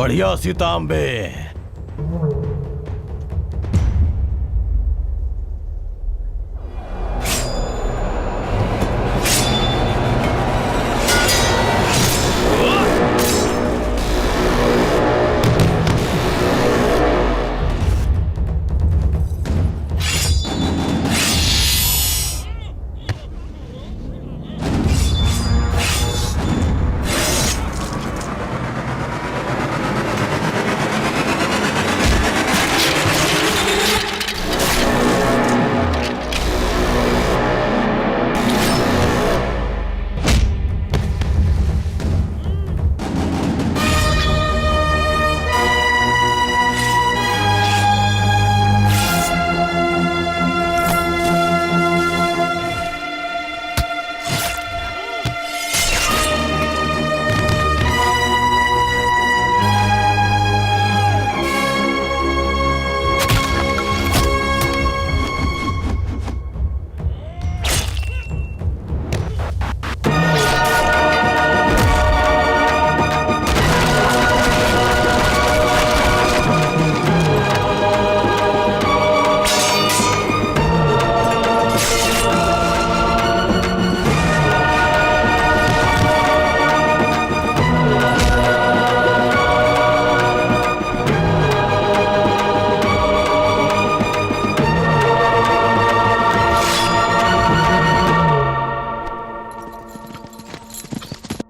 बढ़िया सीतांबे।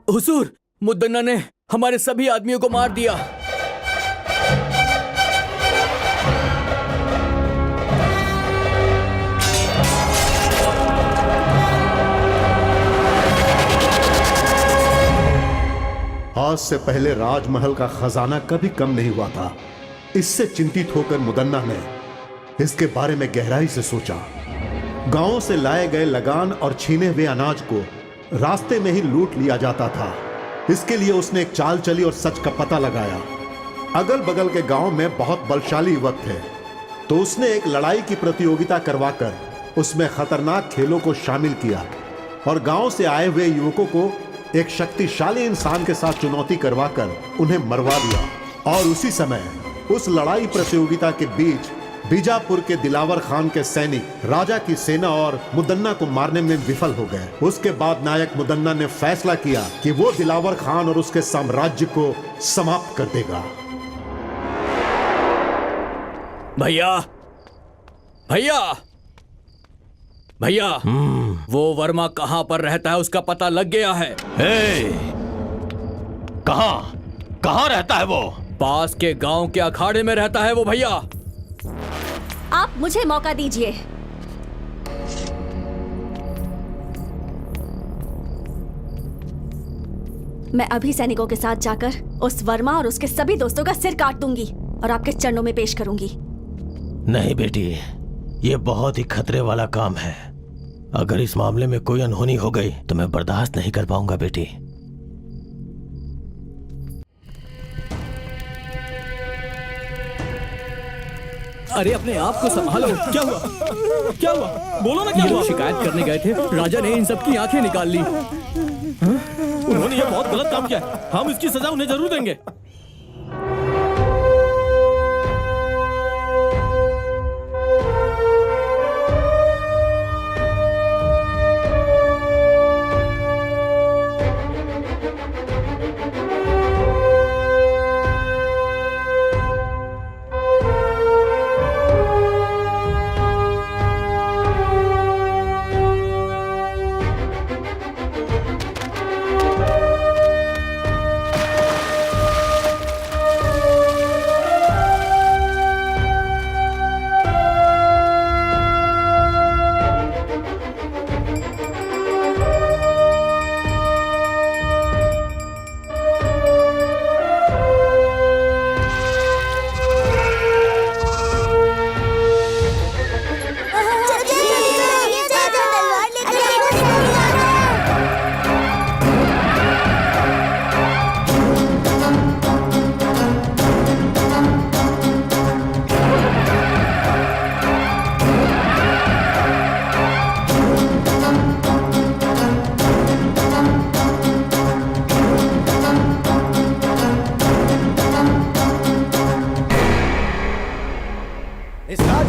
हुजूर, मुद्दन्ना ने हमारे सभी आदमियों को मार दिया। आज से पहले राजमहल का खजाना कभी कम नहीं हुआ था। इससे चिंतित होकर मुदन्ना ने इसके बारे में गहराई से सोचा। गांवों से लाए गए लगान और छीने हुए अनाज को रास्ते में ही लूट लिया जाता था। इसके लिए उसने एक चाल चली और सच का पता लगाया। अगल बगल के गांव में बहुत बलशाली युवक थे, तो उसने एक लड़ाई की प्रतियोगिता करवाकर उसमें खतरनाक खेलों को शामिल किया और गांव से आए हुए युवकों को एक शक्तिशाली इंसान के साथ चुनौती करवाकर उन्हें मरवा दिया। और उसी समय उस लड़ाई प्रतियोगिता के बीच बीजापुर के दिलावर खान के सैनिक राजा की सेना और मुदन्ना को मारने में विफल हो गए। उसके बाद नायक मुदन्ना ने फैसला किया कि वो दिलावर खान और उसके साम्राज्य को समाप्त कर देगा। भैया, भैया, भैया, वो वर्मा कहां पर रहता है उसका पता लग गया है। कहां रहता है वो? पास के गांव के अखाड़े में रहता है वो भैया। आप मुझे मौका दीजिए। मैं अभी सैनिकों के साथ जाकर उस वर्मा और उसके सभी दोस्तों का सिर काट दूंगी और आपके चरणों में पेश करूंगी। नहीं बेटी, ये बहुत ही खतरे वाला काम है। अगर इस मामले में कोई अनहोनी हो गई तो मैं बर्दाश्त नहीं कर पाऊंगा बेटी। अरे अपने आप को संभालो। क्या हुआ? क्या हुआ? बोलो ना, क्या हुआ? शिकायत करने गए थे, राजा ने इन सबकी आंखें निकाल ली। उन्होंने ये बहुत गलत काम किया है। हम इसकी सजा उन्हें जरूर देंगे।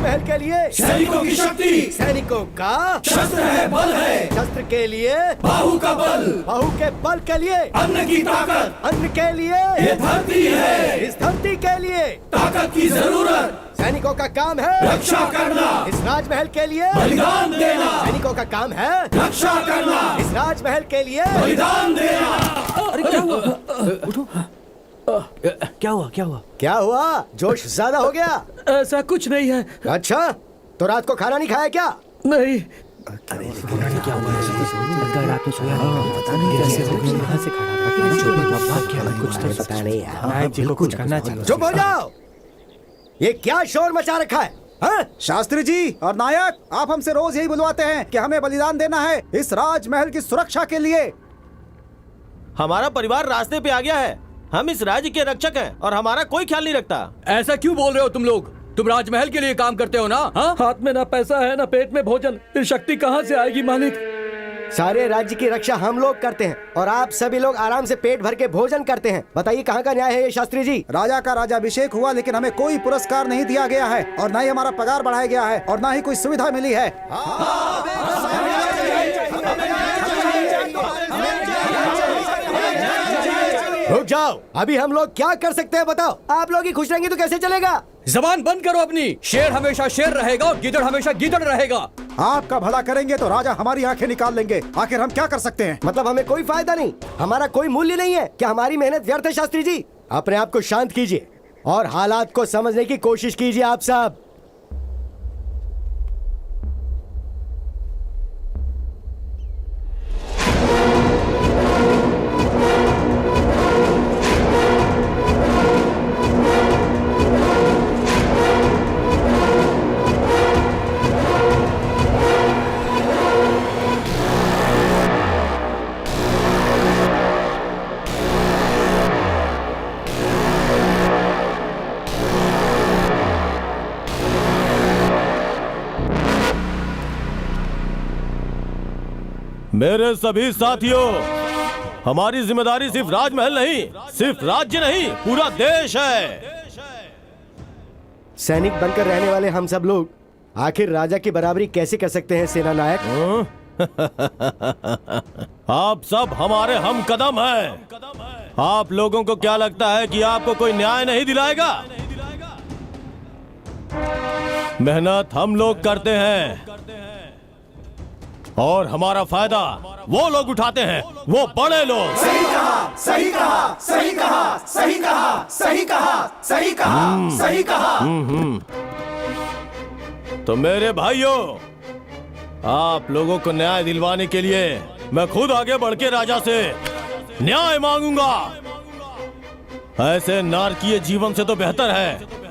राजमहल के लिए सैनिकों की शक्ति, सैनिकों का शस्त्र है, बल है, शस्त्र के लिए बाहु का बल, बाहु के बल के लिए अन्न की ताकत, अन्न के लिए ये धरती है, इस धरती के लिए ताकत की जरूरत, सैनिकों का काम है रक्षा करना, इस राजमहल के लिए बलिदान देना, सैनिकों का काम है रक्षा करना, इस राजमहल के लिए बलिदान देना। अरे क्या हुआ? उठो। क्या हुआ? क्या हुआ? क्या हुआ? जोश ज्यादा हो गया? ऐसा कुछ नहीं है। अच्छा, तो रात को खाना नहीं खाया क्या? नहीं। क्या हुआ? रात में सोया नहीं, पता नहीं कैसे कहाँ से खाना कुछ तो पता नहीं है। कुछ करना चाहिए। चुप हो जाओ। ये क्या शोर मचा रखा है? हाँ? शास्त्री जी और नायक, आप हमसे रोज यही बुलवाते हैं कि हमें बलिदान देना है इस राजमहल की सुरक्षा के लिए। हमारा परिवार रास्ते पे आ गया है। हम इस राज्य के रक्षक हैं और हमारा कोई ख्याल नहीं रखता। ऐसा क्यों बोल रहे हो तुम लोग? तुम राजमहल के लिए काम करते हो ना? हाँ? हाथ में ना पैसा है ना पेट में भोजन, फिर शक्ति कहाँ से आएगी मालिक? सारे राज्य की रक्षा हम लोग करते हैं और आप सभी लोग आराम से पेट भर के भोजन करते हैं। बताइए कहाँ का न्याय है ये शास्त्री जी? राजा का राज्याभिषेक हुआ लेकिन हमें कोई पुरस्कार नहीं दिया गया है और न ही हमारा पगार बढ़ाया गया है और न ही कोई सुविधा मिली है। रुक जाओ, अभी हम लोग क्या कर सकते हैं बताओ? आप लोग ही खुश रहेंगे तो कैसे चलेगा? जबान बंद करो अपनी। शेर हमेशा शेर रहेगा और गीदड़ हमेशा गीदड़ रहेगा। आपका भला करेंगे तो राजा हमारी आंखें निकाल लेंगे। आखिर हम क्या कर सकते हैं? मतलब हमें कोई फायदा नहीं, हमारा कोई मूल्य नहीं है क्या? हमारी मेहनत व्यर्थ है? शास्त्री जी, अपने आप को शांत कीजिए और हालात को समझने की कोशिश कीजिए आप सब। मेरे सभी साथियों, हमारी जिम्मेदारी सिर्फ राजमहल नहीं, सिर्फ राज्य नहीं, पूरा देश है। सैनिक बनकर रहने वाले हम सब लोग आखिर राजा की बराबरी कैसे कर सकते हैं सेना नायक? आप सब हमारे हम कदम हैं। आप लोगों को क्या लगता है कि आपको कोई न्याय नहीं दिलाएगा? मेहनत हम लोग करते हैं और हमारा फायदा वो लोग उठाते हैं, वो बड़े लोग। सही कहा, सही कहा, सही कहा, सही कहा, सही कहा, सही कहा, सही कहा। तो मेरे भाइयों, आप लोगों को न्याय दिलवाने के लिए मैं खुद आगे बढ़ के राजा से न्याय मांगूंगा। ऐसे नारकीय जीवन से तो बेहतर है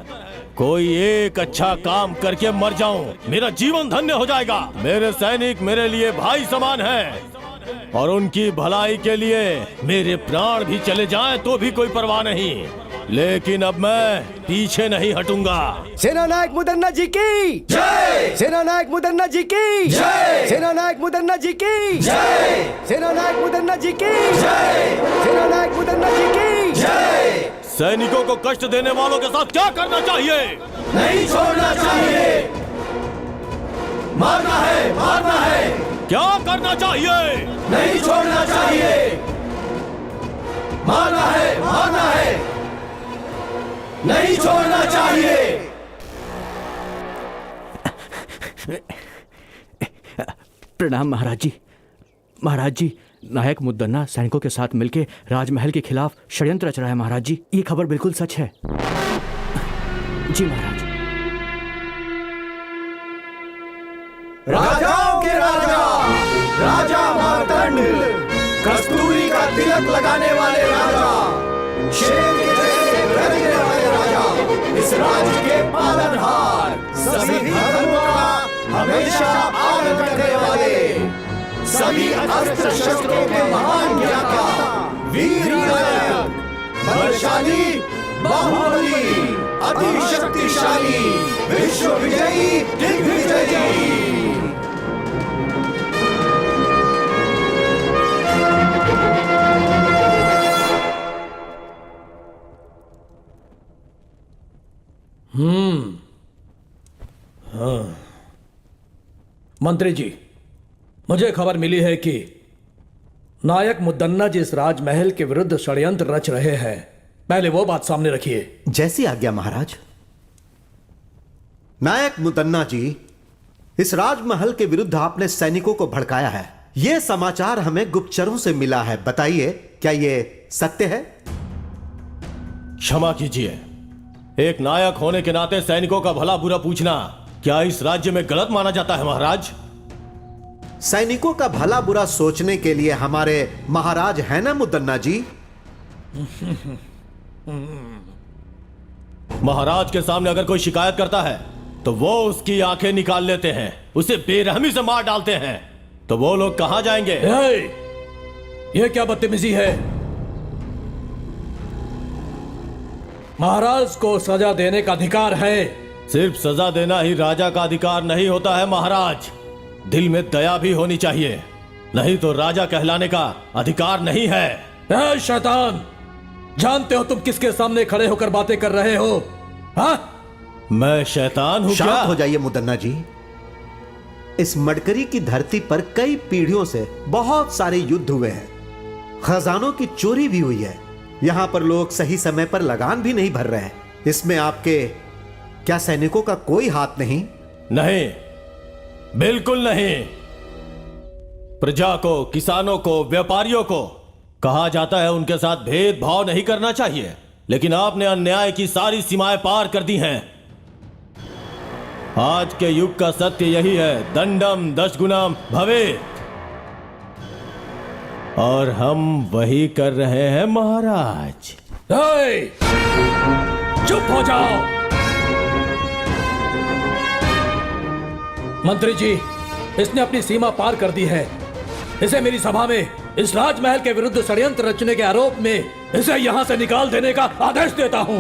कोई एक अच्छा काम करके मर जाऊं, मेरा जीवन धन्य हो जाएगा। मेरे सैनिक मेरे लिए भाई समान हैं और उनकी भलाई के लिए मेरे प्राण भी चले जाएं तो भी कोई परवाह नहीं, लेकिन अब मैं पीछे नहीं हटूंगा। सेना नायक मुदन्ना जी की जय, सेना नायक मुदन्ना जी की जय, सेना नायक मुदन्ना जी की जय, सेना नायक मुदन्ना जी की जय, सेना नायक मुदन्ना जी की जय। सैनिकों को कष्ट देने वालों के साथ क्या करना चाहिए? नहीं छोड़ना चाहिए, मारना है, मारना है। क्या करना चाहिए? नहीं छोड़ना चाहिए, मारना है, मारना है। नहीं छोड़ना चाहिए। प्रणाम महाराज जी। महाराज जी, नायक मुद्दन्ना सैनिकों के साथ मिलकर राजमहल के खिलाफ षड्यंत्र रच रहा है। महाराज जी, ये खबर बिल्कुल सच है। जी महाराज। राजाओं के राजा, राजा मार्तंड, कस्तूरी का तिलक लगाने वाले राजा, शेर के जैसे गरजने वाले राजा, इस राज्य के पालनहार, सभी धर्मों का हमेशा पालन करने वाले, सभी अस्त्र शस्त्रों के महान ज्ञाता, वीर नायक, बलशाली, बाहुबली, अति शक्तिशाली, विश्व विजयी, दिग्विजयी। मंत्री जी, मुझे खबर मिली है कि नायक मुद्दन्ना जी इस राजमहल के विरुद्ध षड्यंत्र रच रहे हैं। पहले वो बात सामने रखिए। जैसी आज्ञा महाराज। नायक मुदन्ना जी, इस राजमहल के विरुद्ध आपने सैनिकों को भड़काया है। यह समाचार हमें गुप्तचरों से मिला है। बताइए, क्या यह सत्य है? क्षमा कीजिए, एक नायक होने के नाते सैनिकों का भला बुरा पूछना क्या इस राज्य में गलत माना जाता है महाराज? सैनिकों का भला बुरा सोचने के लिए हमारे महाराज है ना मुदन्ना जी। महाराज के सामने अगर कोई शिकायत करता है तो वो उसकी आंखें निकाल लेते हैं, उसे बेरहमी से मार डालते हैं। तो वो लोग कहां जाएंगे? ये क्या बदतमीजी है? महाराज को सजा देने का अधिकार है। सिर्फ सजा देना ही राजा का अधिकार नहीं होता है महाराज, दिल में दया भी होनी चाहिए, नहीं तो राजा कहलाने का अधिकार नहीं है। शैतान, जानते हो तुम किसके सामने खड़े होकर बातें कर रहे हो? हाँ? मैं शैतान हूं क्या? शांत हो जाइए मुदन्ना जी। इस मडकरी की धरती पर कई पीढ़ियों से बहुत सारे युद्ध हुए हैं, खजानों की चोरी भी हुई है। यहां पर लोग सही समय पर लगान भी नहीं भर रहे हैं। इसमें आपके क्या सैनिकों का कोई हाथ नहीं? नहीं, बिल्कुल नहीं। प्रजा को, किसानों को, व्यापारियों को कहा जाता है उनके साथ भेदभाव नहीं करना चाहिए, लेकिन आपने अन्याय की सारी सीमाएं पार कर दी हैं। आज के युग का सत्य यही है, दंडम दशगुणम भवेत्, और हम वही कर रहे हैं महाराज। चुप हो जाओ। मंत्री जी, इसने अपनी सीमा पार कर दी है। इसे मेरी सभा में इस राजमहल के विरुद्ध षड्यंत्र रचने के आरोप में इसे यहां से निकाल देने का आदेश देता हूं।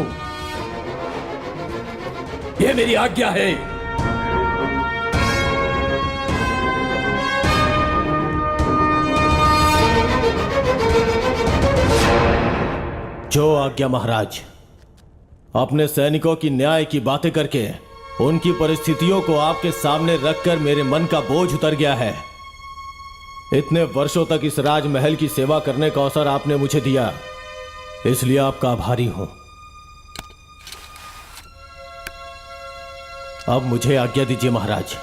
यह मेरी आज्ञा है। जो आज्ञा महाराज। अपने सैनिकों की न्याय की बातें करके उनकी परिस्थितियों को आपके सामने रखकर मेरे मन का बोझ उतर गया है। इतने वर्षों तक इस राजमहल की सेवा करने का अवसर आपने मुझे दिया, इसलिए आपका आभारी हूं। अब मुझे आज्ञा दीजिए महाराज।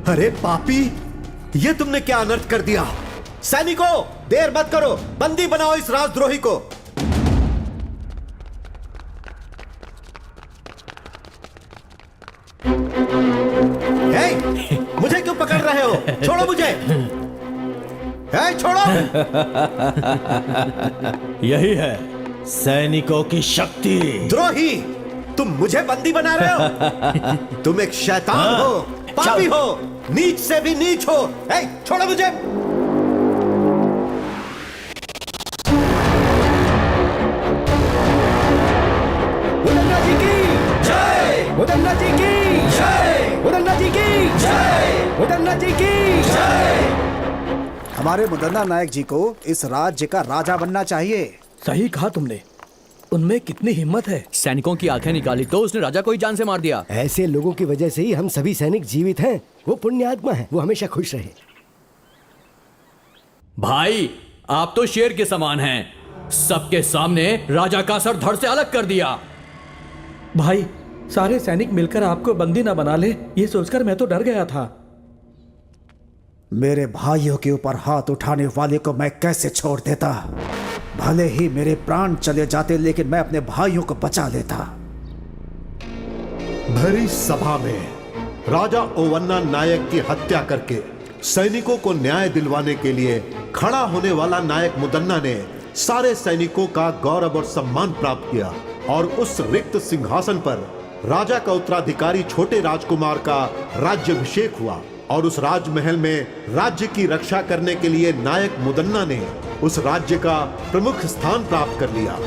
अरे पापी, ये तुमने क्या अनर्थ कर दिया? सैनिकों, देर मत करो, बंदी बनाओ इस राजद्रोही को। मुझे क्यों पकड़ रहे हो? छोड़ो मुझे। छोड़ो। यही है सैनिकों की शक्ति। द्रोही, तुम मुझे बंदी बना रहे हो? तुम एक शैतान हो, पापी हो, नीच से भी नीच हो। छोड़ो मुझे। मुदन्ना जी की जय, मुदन्ना जी की जय, मुदन्ना जी की जय, मुदन्ना जी की जय। हमारे मुदन्ना नायक जी को इस राज्य का राजा बनना चाहिए। सही कहा तुमने, उनमें कितनी हिम्मत है। सैनिकों की आंखें निकाली तो उसने राजा को ही जान से मार दिया। ऐसे लोगों की वजह से ही हम सभी सैनिक जीवित हैं। वो पुण्यात्मा है, वो हमेशा खुश रहे। भाई, आप तो शेर के समान हैं। सबके सामने राजा का सर धड़ से अलग कर दिया। भाई, सारे सैनिक मिलकर आपको बंदी ना बना ले, ये सोचकर मैं तो डर गया था। मेरे भाइयों के ऊपर हाथ उठाने वाले को मैं कैसे छोड़ देता? भले ही मेरे प्राण चले जाते, लेकिन मैं अपने भाइयों को बचा लेता। भरी सभा में राजा ओवन्ना नायक की हत्या करके सैनिकों को न्याय दिलवाने के लिए खड़ा होने वाला नायक मुदन्ना ने सारे सैनिकों का गौरव और सम्मान प्राप्त किया और उस रिक्त सिंहासन पर राजा का उत्तराधिकारी छोटे राजकुमार का राज्याभिषेक हुआ और उस राजमहल में राज्य की रक्षा करने के लिए नायक मुदन्ना ने उस राज्य का प्रमुख स्थान प्राप्त कर लिया।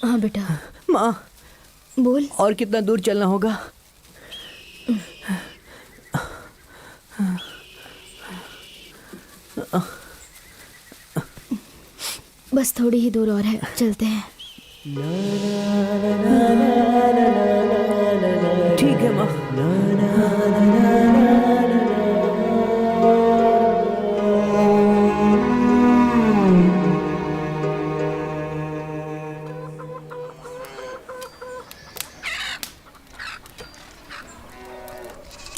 हाँ बेटा। माँ, बोल। और कितना दूर चलना होगा? बस थोड़ी ही दूर और है, चलते हैं। ठीक है माँ।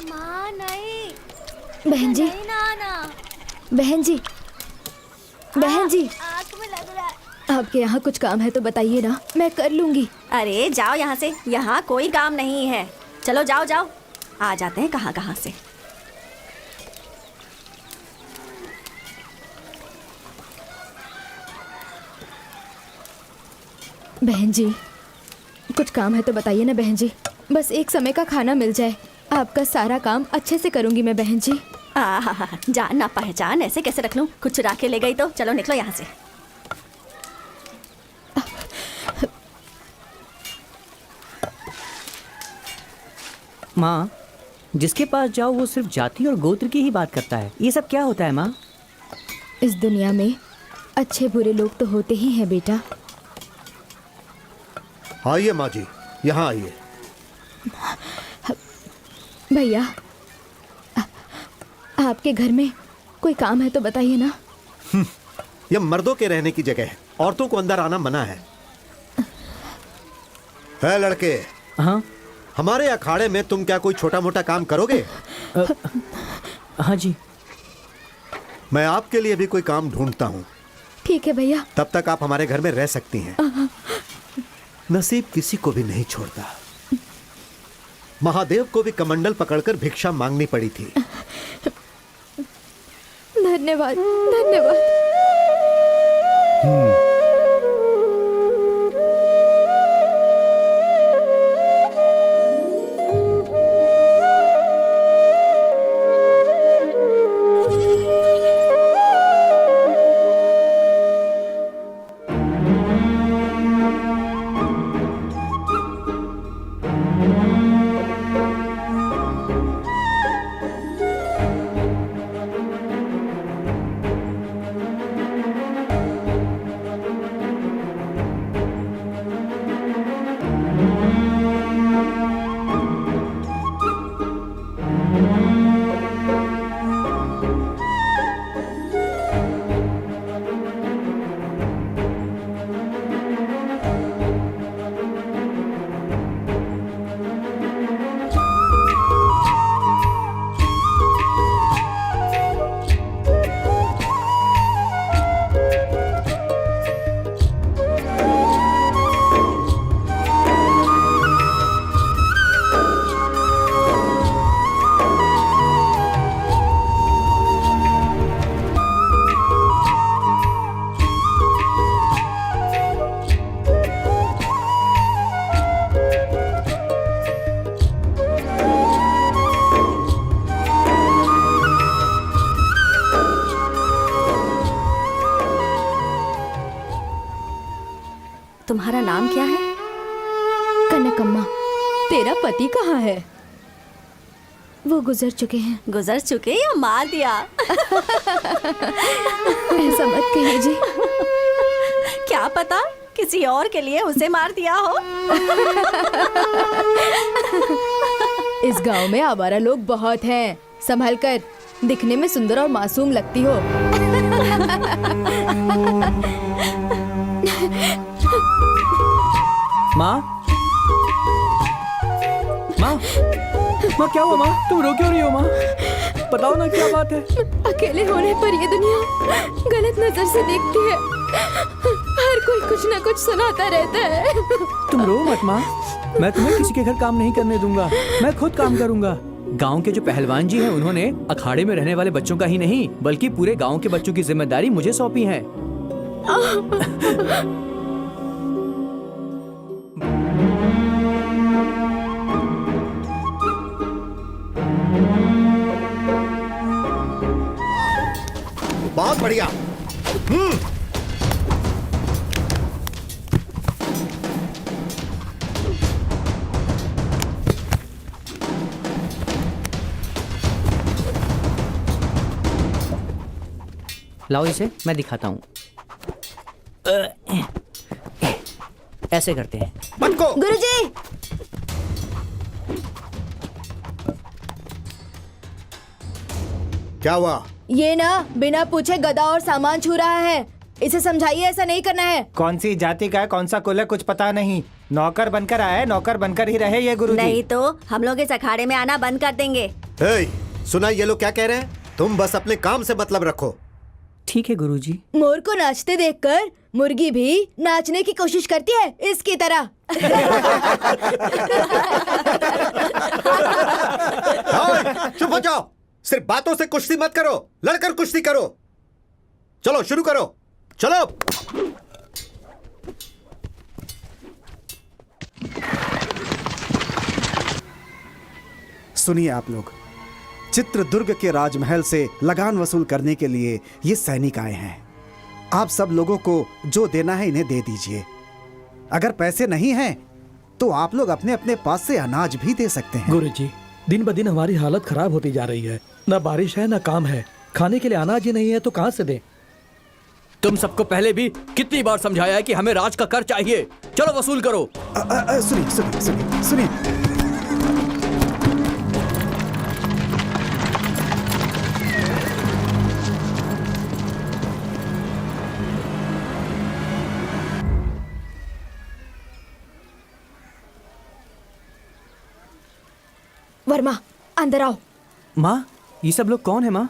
माँ नहीं। बहन जी, बहन जी, बहन जी, आँख में लग रहा है। आपके यहाँ कुछ काम है तो बताइए ना, मैं कर लूंगी। अरे जाओ यहाँ से, यहाँ कोई काम नहीं है। चलो जाओ जाओ, आ जाते हैं कहाँ कहाँ से। बहन जी, कुछ काम है तो बताइए ना बहन जी, बस एक समय का खाना मिल जाए, आपका सारा काम अच्छे से करूंगी मैं बहन जी। जान ना पहचान ऐसे कैसे रख लूं? कुछ चुरा के ले गई तो चलो निकलो यहाँ से। माँ, जिसके पास जाओ वो सिर्फ जाति और गोत्र की ही बात करता है। ये सब क्या होता है माँ? इस दुनिया में अच्छे बुरे लोग तो होते ही हैं बेटा। आइए माँ जी, यहाँ आइए। भैया, आपके घर में कोई काम है तो बताइए ना। यह मर्दों के रहने की जगह है, औरतों को अंदर आना मना है। लड़के, हाँ हमारे अखाड़े में तुम क्या कोई छोटा मोटा काम करोगे? हाँ जी। मैं आपके लिए भी कोई काम ढूंढता हूँ। ठीक है भैया। तब तक आप हमारे घर में रह सकती हैं। नसीब किसी को भी नहीं छोड़ता। महादेव को भी कमंडल पकड़कर भिक्षा मांगनी पड़ी थी। धन्यवाद, धन्यवाद। तुम्हारा नाम क्या है? कनकम्मा। तेरा पति कहाँ है? वो गुजर चुके हैं। गुजर चुके या मार दिया? ऐसा मत कहिए जी। क्या पता किसी और के लिए उसे मार दिया हो। इस गांव में आवारा लोग बहुत हैं। संभल कर, दिखने में सुंदर और मासूम लगती हो। माँ, माँ, माँ क्या हुआ माँ? तुम रो क्यों रही हो माँ? बताओ ना क्या बात है? अकेले होने पर ये दुनिया गलत नजर से देखती है। हर कोई कुछ न कुछ सुनाता रहता है। तुम रो मत माँ, मैं तुम्हें किसी के घर काम नहीं करने दूंगा। मैं खुद काम करूंगा। गांव के जो पहलवान जी हैं, उन्होंने अखाड़े में रहने वाले बच्चों का ही नहीं बल्कि पूरे गांव के बच्चों की जिम्मेदारी मुझे सौंपी है। बहुत बढ़िया। लाओ इसे, मैं दिखाता हूँ। ऐसे करते हैं। पटको। गुरुजी, क्या हुआ? ये ना बिना पूछे गदा और सामान छू रहा है। इसे समझाइए, ऐसा नहीं करना है। कौन सी जाति का है, कौन सा कुल है, कुछ पता नहीं। नौकर बनकर आया है, नौकर बनकर ही रहे ये गुरुजी। नहीं तो हम लोग इस अखाड़े में आना बंद कर देंगे। सुना ये लोग क्या कह रहे हैं? तुम बस अपने काम से मतलब रखो। ठीक है गुरुजी। मोर को नाचते देखकर मुर्गी भी नाचने की कोशिश करती है, इसकी तरह। चुप हो जाओ। सिर्फ बातों से कुश्ती मत करो, लड़कर कुश्ती करो। चलो शुरू करो, चलो। सुनिए आप लोग, चित्रदुर्ग के राजमहल से लगान वसूल करने के लिए ये सैनिक आए हैं। आप सब लोगों को जो देना है इन्हें दे दीजिए। अगर पैसे नहीं हैं तो आप लोग अपने अपने पास से अनाज भी दे सकते हैं। गुरुजी, दिन ब दिन हमारी हालत खराब होती जा रही है। न बारिश है न काम है, खाने के लिए अनाज ही नहीं है तो कहाँ से दें? तुम सबको पहले भी कितनी बार समझाया है कि हमें राज का कर चाहिए। चलो वसूल करो। सुनिए सुनिए सुनिए सुनिए। वर्मा, अंदर आओ। माँ, ये सब लोग कौन है माँ?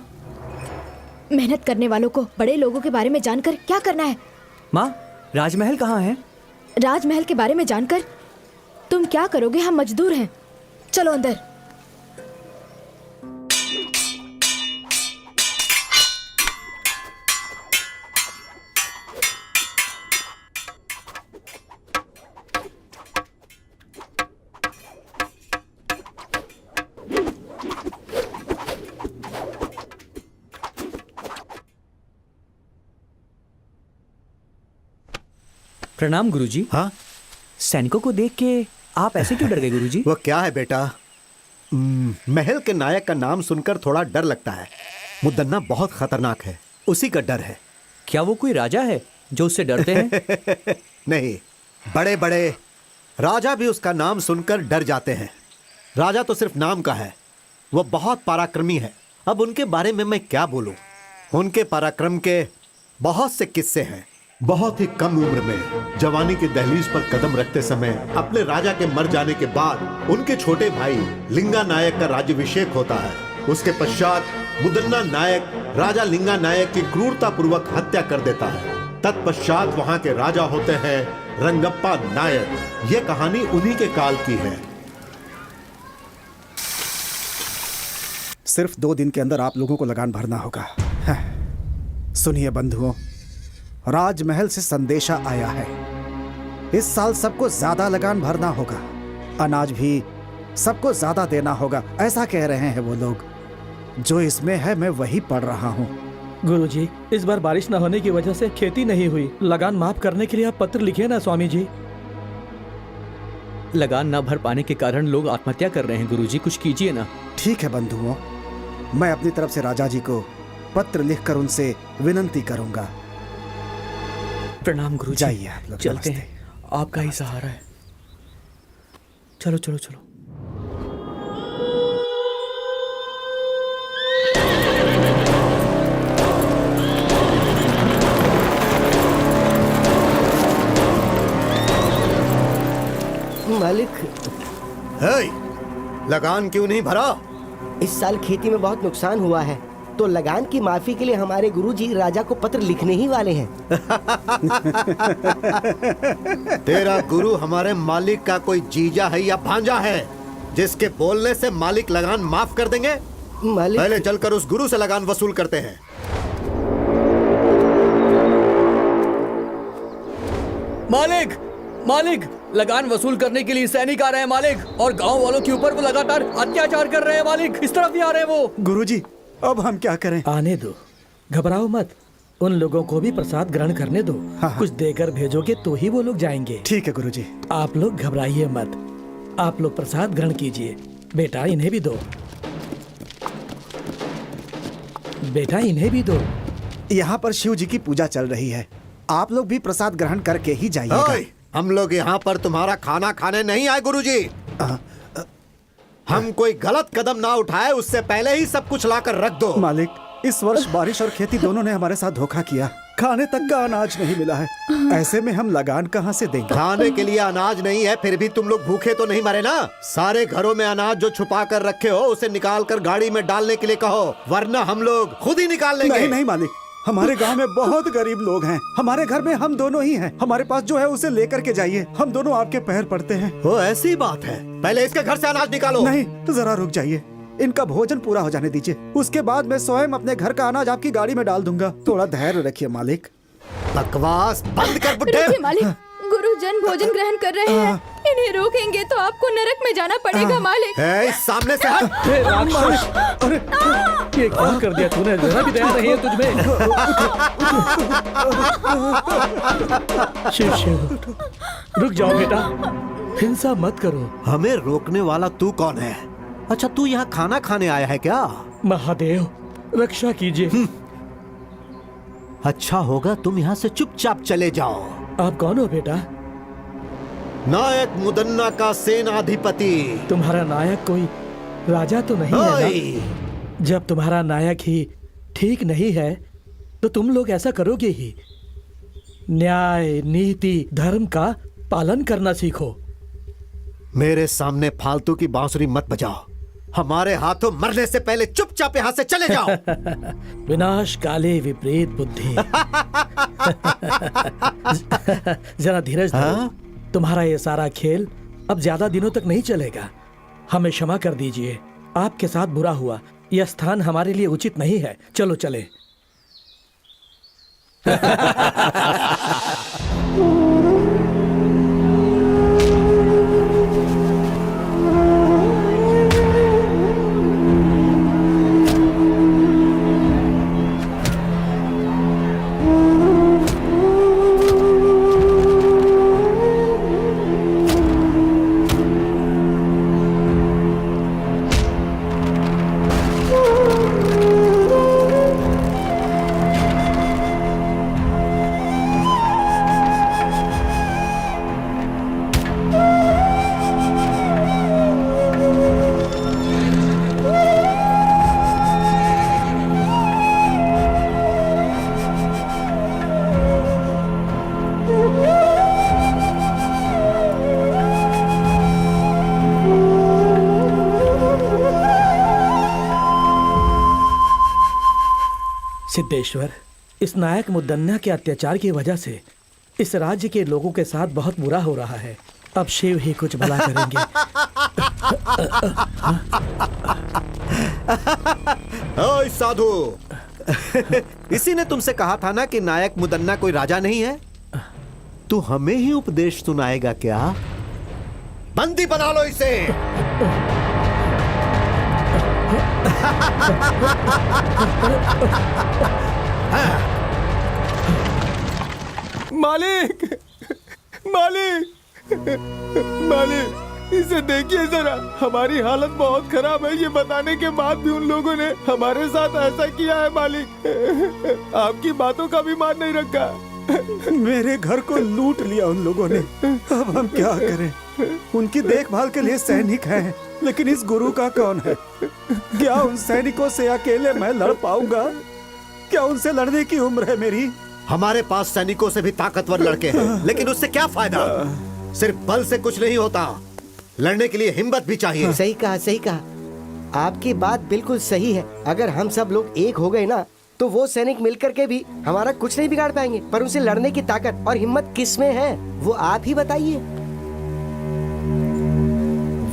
मेहनत करने वालों को बड़े लोगों के बारे में जानकर क्या करना है? माँ, राजमहल कहाँ है? राजमहल के बारे में जानकर तुम क्या करोगे? हम मजदूर हैं। चलो अंदर। प्रणाम गुरुजी। हाँ, सैनिकों को देख के आप ऐसे क्यों डर गए गुरुजी? वो क्या है बेटा, महल के नायक का नाम सुनकर थोड़ा डर लगता है। मुदन्ना बहुत खतरनाक है, उसी का डर है। क्या वो कोई राजा है जो उससे डरते हैं? नहीं, बड़े बड़े राजा भी उसका नाम सुनकर डर जाते हैं। राजा तो सिर्फ नाम का है, वो बहुत पराक्रमी है। अब उनके बारे में मैं क्या बोलूं? उनके पराक्रम के बहुत से किस्से हैं। बहुत ही कम उम्र में जवानी की दहलीज पर कदम रखते समय अपने राजा के मर जाने के बाद उनके छोटे भाई लिंगा नायक का राज्याभिषेक होता है। उसके पश्चात मुदन्ना नायक राजा लिंगा नायक की क्रूरता पूर्वक हत्या कर देता है। तत्पश्चात वहां के राजा होते हैं रंगप्पा नायक। ये कहानी उन्हीं के काल की है। सिर्फ 2 दिन के अंदर आप लोगों को लगान भरना होगा। सुनिए बंधुओं, राजमहल से संदेशा आया है। इस साल सबको ज्यादा लगान भरना होगा, अनाज भी सबको ज्यादा देना होगा। ऐसा कह रहे हैं वो लोग। जो इसमें है मैं वही पढ़ रहा हूँ। गुरुजी, इस बार बारिश न होने की वजह से खेती नहीं हुई। लगान माफ करने के लिए आप पत्र लिखे ना स्वामी जी। लगान न भर पाने के कारण लोग आत्महत्या कर रहे हैं गुरुजी, कुछ कीजिए ना। ठीक है बंधुओं, मैं अपनी तरफ से राजा जी को पत्र लिखकर उनसे विनंती करूंगा। प्रणाम गुरु जाइए आप लोग, चलते नमस्ते। हैं, आपका ही सहारा है। चलो चलो चलो। मालिक, लगान क्यों नहीं भरा? इस साल खेती में बहुत नुकसान हुआ है, तो लगान की माफी के लिए हमारे गुरुजी राजा को पत्र लिखने ही वाले हैं। तेरा गुरु हमारे मालिक का कोई जीजा है या भांजा है जिसके बोलने से मालिक लगान माफ कर देंगे? मालिक, पहले चलकर उस गुरु से लगान वसूल करते हैं। मालिक, मालिक, लगान वसूल करने के लिए सैनिक आ रहे हैं मालिक, और गांव वालों के ऊपर वो लगातार अत्याचार कर रहे हैं मालिक। इस तरफ भी आ रहे हैं वो। गुरुजी, अब हम क्या करें? आने दो, घबराओ मत। उन लोगों को भी प्रसाद ग्रहण करने दो। हाँ। कुछ देकर भेजोगे तो ही वो लोग जाएंगे। ठीक है गुरुजी। आप लोग घबराइए मत, आप लोग प्रसाद ग्रहण कीजिए। बेटा इन्हें भी दो, बेटा इन्हें भी दो। यहाँ पर शिव जी की पूजा चल रही है, आप लोग भी प्रसाद ग्रहण करके ही जाइएगा। हम लोग यहाँ पर तुम्हारा खाना खाने नहीं आए गुरुजी। हम कोई गलत कदम ना उठाए उससे पहले ही सब कुछ लाकर रख दो। मालिक, इस वर्ष बारिश और खेती दोनों ने हमारे साथ धोखा किया, खाने तक का अनाज नहीं मिला है। ऐसे में हम लगान कहाँ से देंगे? खाने के लिए अनाज नहीं है, फिर भी तुम लोग भूखे तो नहीं मरे ना? सारे घरों में अनाज जो छुपा कर रखे हो उसे निकाल कर गाड़ी में डालने के लिए कहो, वरना हम लोग खुद ही निकाल लेंगे। नहीं नहीं मालिक, हमारे गांव में बहुत गरीब लोग हैं, हमारे घर में हम दोनों ही हैं। हमारे पास जो है उसे लेकर के जाइए, हम दोनों आपके पैर पड़ते हैं। वो ऐसी बात है, पहले इसके घर से अनाज निकालो। नहीं, जरा रुक जाइए, इनका भोजन पूरा हो जाने दीजिए, उसके बाद मैं स्वयं अपने घर का अनाज आपकी गाड़ी में डाल दूंगा। थोड़ा धैर्य रखिए मालिक। बकवास बंद कर बुड्ढे। रुकिए मालिक, गुरुजन भोजन ग्रहण कर रहे हैं, इन्हें रोकेंगे तो आपको नरक में जाना पड़ेगा मालिक। ए, सामने से हट। हे राक्षस, ये क्या कर दिया तूने? जरा भी दया नहीं है तुझमें। शिव शिव, रुक जाओ बेटा, हिंसा मत करो। हमें रोकने वाला तू कौन है? अच्छा, तू यहाँ खाना खाने आया है क्या? महादेव, रक्षा कीजिए। अच्छा होगा तुम यहाँ से चुपचाप चले जाओ। आप कौन हो बेटा? नायक मुदन्ना का सेनाधिपति। तुम्हारा नायक कोई राजा तो नहीं है ना? जब तुम्हारा नायक ही ठीक नहीं है तो तुम लोग ऐसा करोगे ही। न्याय, नीति, धर्म का पालन करना सीखो। मेरे सामने फालतू की बांसुरी मत बजाओ, हमारे हाथों मरने से पहले चुपचाप यहाँ से चले जाओ। विनाश काले विपरीत बुद्धि। जरा धीरज धरो। तुम्हारा ये सारा खेल अब ज्यादा दिनों तक नहीं चलेगा। हमें क्षमा कर दीजिए, आपके साथ बुरा हुआ। यह स्थान हमारे लिए उचित नहीं है, चलो चले। सिद्धेश्वर, इस नायक मुदन्ना के अत्याचार की वजह से इस राज्य के लोगों के साथ बहुत बुरा हो रहा है। अब शिव ही कुछ भला करेंगे। ओए साधु, इसी ने तुमसे कहा था ना कि नायक मुदन्ना कोई राजा नहीं है? तू हमें ही उपदेश सुनाएगा क्या? बंदी बना लो इसे। मालिक, मालिक, मालिक, इसे देखिए जरा, हमारी हालत बहुत खराब है। ये बताने के बाद भी उन लोगों ने हमारे साथ ऐसा किया है। मालिक, आपकी बातों का भी मान नहीं रखा। मेरे घर को लूट लिया उन लोगों ने। अब हम क्या करें? उनकी देखभाल के लिए सैनिक हैं, लेकिन इस गुरु का कौन है? क्या उन सैनिकों से अकेले मैं लड़ पाऊंगा? क्या उनसे लड़ने की उम्र है मेरी? हमारे पास सैनिकों से भी ताकतवर लड़के हैं, लेकिन उससे क्या फायदा? सिर्फ बल से कुछ नहीं होता, लड़ने के लिए हिम्मत भी चाहिए। सही कहा, सही कहा। आपकी बात बिल्कुल सही है। अगर हम सब लोग एक हो गए ना, तो वो सैनिक मिलकर के भी हमारा कुछ नहीं बिगाड़ पाएंगे। पर उनसे लड़ने की ताकत और हिम्मत किस में है, वो आप ही बताइए।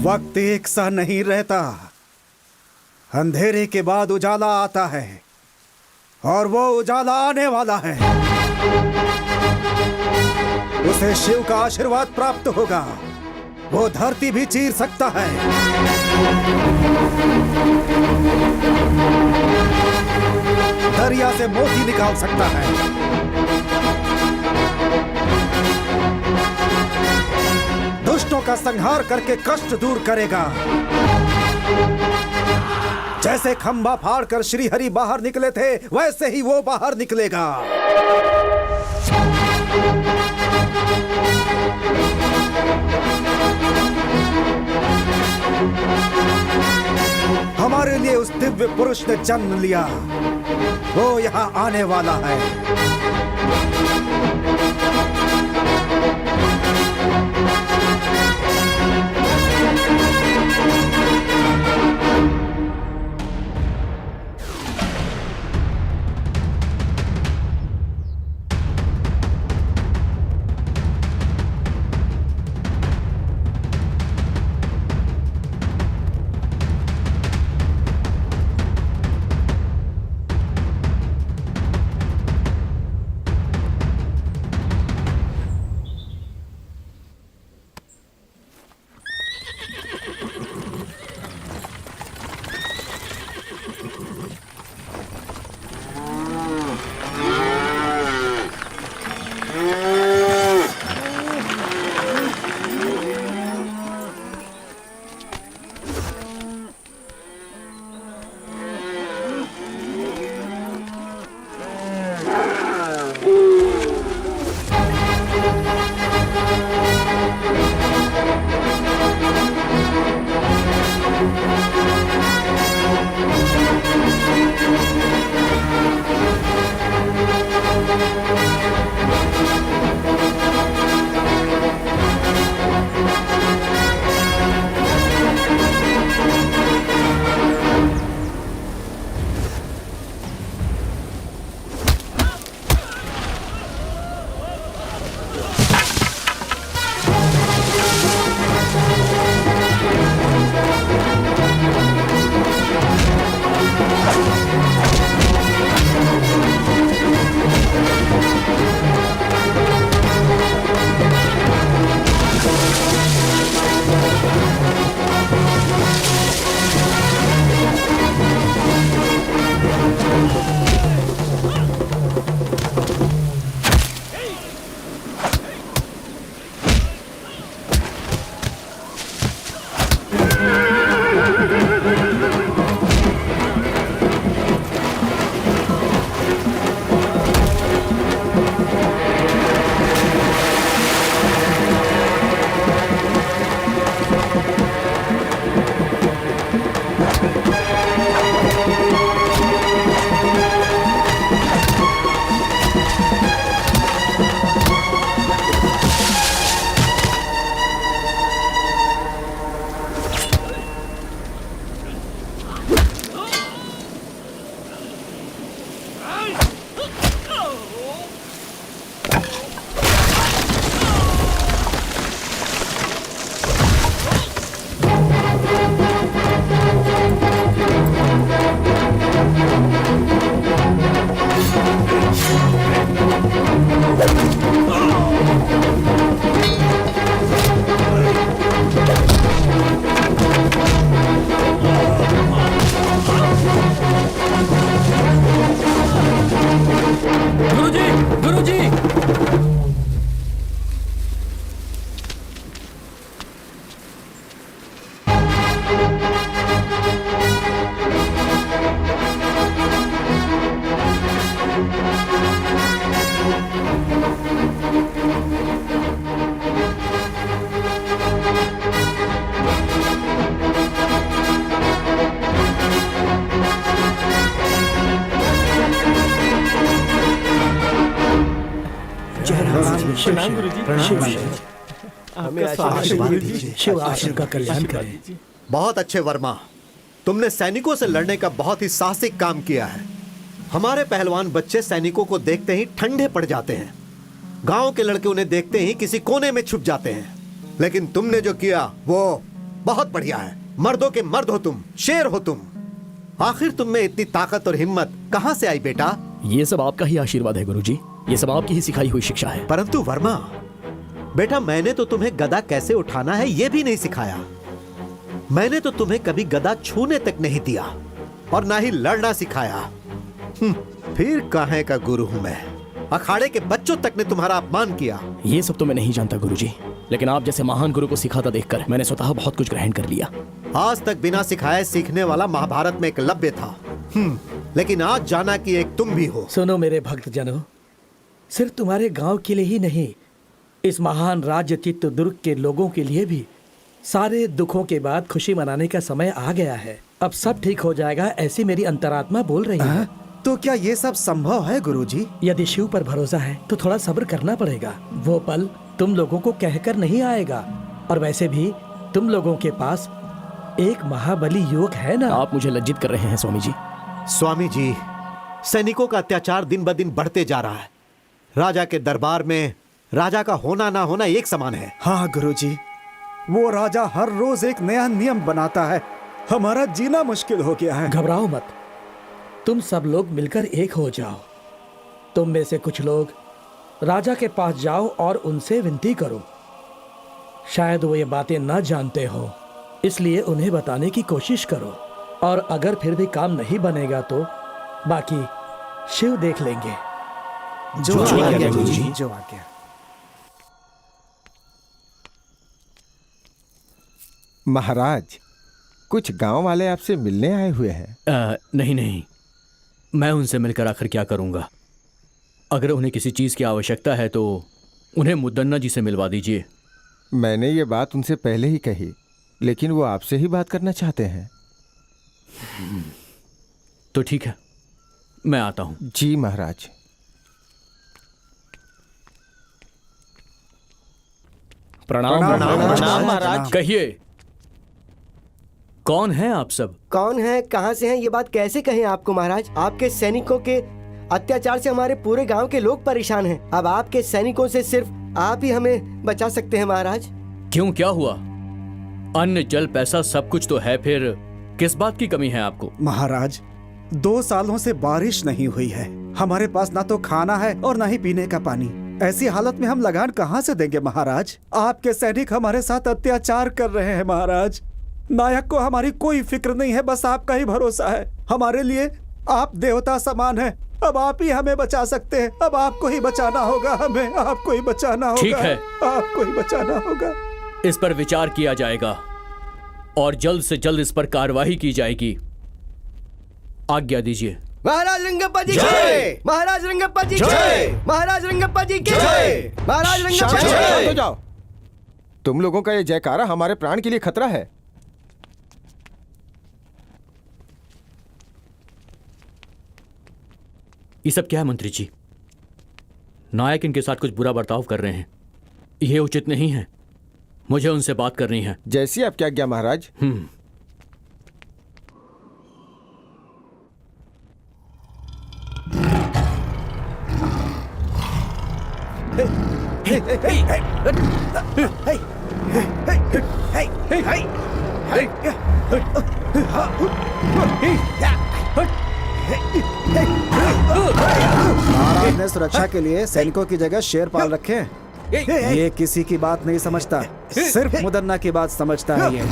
वक्त एक सा नहीं रहता। अंधेरे के बाद उजाला आता है, और वो उजाला आने वाला है। उसे शिव का आशीर्वाद प्राप्त होगा। वो धरती भी चीर सकता है। दरिया से मोती निकाल सकता है। दुष्टों का संहार करके कष्ट दूर करेगा। जैसे खंभा फाड़कर श्री हरि बाहर निकले थे, वैसे ही वो बाहर निकलेगा। हमारे लिए उस दिव्य पुरुष ने जन्म लिया। वो यहाँ आने वाला है। प्रणाम गुरुजी। शिव आश्रम का कल्याण करें। बहुत अच्छे वर्मा, तुमने सैनिकों से लड़ने का बहुत ही साहसिक काम किया है। हमारे पहलवान बच्चे सैनिकों को देखते ही ठंडे पड़ जाते हैं। गांव के लड़के उन्हें देखते ही किसी कोने में छुप जाते हैं। लेकिन तुमने जो किया वो बहुत बढ़िया है। मर्दों के मर्द हो तुम, शेर हो तुम। आखिर तुम में इतनी ताकत और हिम्मत कहां से आई बेटा? ये सब आपका ही आशीर्वाद है गुरुजी। ये सब आपकी ही सिखाई हुई शिक्षा है। परंतु वर्मा बेटा, मैंने तो तुम्हें गदा कैसे उठाना है ये भी नहीं सिखाया। मैंने तो तुम्हें कभी गदा छूने तक नहीं दिया और ना ही लड़ना सिखाया। फिर काहे का गुरु हूं मैं? अखाड़े के बच्चों तक ने तुम्हारा अपमान किया। ये सब तो मैं नहीं जानता गुरुजी, लेकिन आप जैसे महान गुरु को सिखाता देखकर मैंने स्वतः बहुत कुछ ग्रहण कर लिया। आज तक बिना सिखाए सीखने वाला महाभारत में एकलव्य था, लेकिन आज जाना कि एक तुम भी हो। सुनो मेरे भक्त जनों, सिर्फ तुम्हारे गांव के लिए ही नहीं, इस महान राज्य चित्रदुर्ग के लोगों के लिए भी सारे दुखों के बाद खुशी मनाने का समय आ गया है। अब सब ठीक हो जाएगा, ऐसी मेरी अंतरात्मा बोल रही है। तो क्या ये सब संभव है गुरुजी? यदि शिव पर भरोसा है तो थोड़ा सब्र करना पड़ेगा। वो पल तुम लोगों को कहकर नहीं आएगा। और वैसे भी तुम लोगों के पास एक महाबली युवक है ना। आप मुझे लज्जित कर रहे हैं स्वामी जी। स्वामी जी, सैनिकों का अत्याचार दिन ब दिन बढ़ते जा रहा है। राजा के दरबार में राजा का होना ना होना एक समान है। हाँ गुरुजी, वो राजा हर रोज एक नया नियम बनाता है। हमारा जीना मुश्किल हो गया है। घबराओ मत, तुम सब लोग मिलकर एक हो जाओ। तुम में से कुछ लोग राजा के पास जाओ और उनसे विनती करो। शायद वो ये बातें न जानते हो, इसलिए उन्हें बताने की कोशिश करो। और अगर फिर भी काम नहीं बनेगा तो बाकी शिव देख लेंगे। जो आज्ञा गुरुजी, जो आज्ञा। महाराज, कुछ गांव वाले आपसे मिलने आए हुए हैं। नहीं, मैं उनसे मिलकर आखिर क्या करूंगा। अगर उन्हें किसी चीज की आवश्यकता है तो उन्हें मुद्दन्ना जी से मिलवा दीजिए। मैंने ये बात उनसे पहले ही कही, लेकिन वो आपसे ही बात करना चाहते हैं। तो ठीक है, मैं आता हूं। जी महाराज। प्रणाम महाराज। कहिए, कौन है आप सब? कौन है, कहाँ से हैं, ये बात कैसे कहें आपको महाराज? आपके सैनिकों के अत्याचार से हमारे पूरे गांव के लोग परेशान हैं। अब आपके सैनिकों से सिर्फ आप ही हमें बचा सकते हैं महाराज। क्यों, क्या हुआ? अन्न जल पैसा सब कुछ तो है, फिर किस बात की कमी है आपको? महाराज, 2 सालों से बारिश नहीं हुई है। हमारे पास ना तो खाना है और ना ही पीने का पानी। ऐसी हालत में हम लगान कहाँ से देंगे महाराज? आपके सैनिक हमारे साथ अत्याचार कर रहे हैं महाराज। नायक को हमारी कोई फिक्र नहीं है, बस आपका ही भरोसा है। हमारे लिए आप देवता समान हैं। अब आप ही हमें बचा सकते हैं। अब आपको ही बचाना होगा, हमें आपको ही बचाना होगा। ठीक है, आपको ही बचाना होगा। इस पर विचार किया जाएगा और जल्द से जल्द इस पर कार्यवाही की जाएगी। आज्ञा दीजिए। महाराज रंगप्पा जी की, महाराज रंगप्पा जी की, महाराज रंगप्पा जी की, महाराज रंगप्पा जी की। तो जाओ, तुम लोगों का ये जयकारा हमारे प्राण के लिए खतरा है। ये सब क्या है मंत्री जी? नायक इनके साथ कुछ बुरा बर्ताव कर रहे हैं, यह उचित नहीं है। मुझे उनसे बात करनी है। जैसी आपकी आज्ञा महाराज। महाराज ने सुरक्षा के लिए सैनिकों की जगह शेर पाल रखे हैं। ये किसी की बात नहीं समझता, सिर्फ मुदन्ना की बात समझता है ये।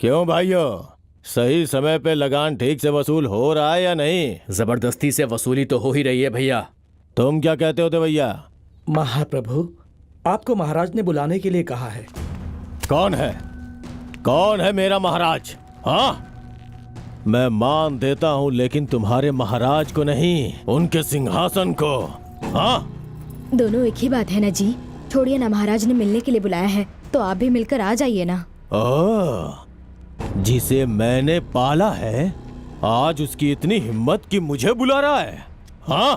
क्यों भाइयों, सही समय पे लगान ठीक से वसूल हो रहा है या नहीं? जबरदस्ती से वसूली तो हो ही रही है भैया। तुम क्या कहते हो भैया? महाप्रभु, आपको महाराज ने बुलाने के लिए कहा है। कौन है? कौन है मेरा महाराज? हाँ, मैं मान देता हूँ, लेकिन तुम्हारे महाराज को नहीं, उनके सिंहासन को। हाँ, दोनों एक ही बात है ना जी। छोड़िए ना, महाराज ने मिलने के लिए बुलाया है तो आप भी मिलकर आ जाइए ना। ओह, जिसे मैंने पाला है आज उसकी इतनी हिम्मत कि मुझे बुला रहा है? हाँ,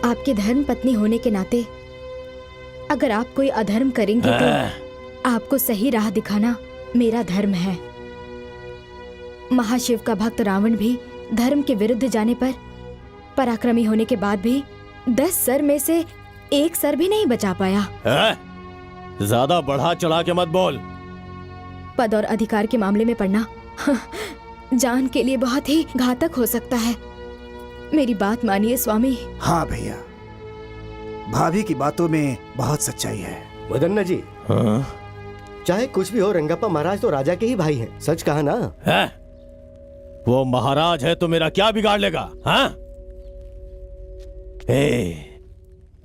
आपके धर्म पत्नी होने के नाते अगर आप कोई अधर्म करेंगे तो आपको सही राह दिखाना मेरा धर्म है। महाशिव का भक्त रावण भी धर्म के विरुद्ध जाने पर पराक्रमी होने के बाद भी 10 सर में से 1 सर भी नहीं बचा पाया। ज्यादा बढ़ा चढ़ा के मत बोल। पद और अधिकार के मामले में पड़ना जान के लिए बहुत ही घातक हो सकता है। मेरी बात मानिए स्वामी। हाँ भैया, भाभी की बातों में बहुत सच्चाई है। मुदन्ना जी, हाँ? चाहे कुछ भी हो, रंगप्पा महाराज तो राजा के ही भाई हैं। सच कहा ना? है? वो महाराज है तो मेरा क्या बिगाड़ लेगा? हाँ?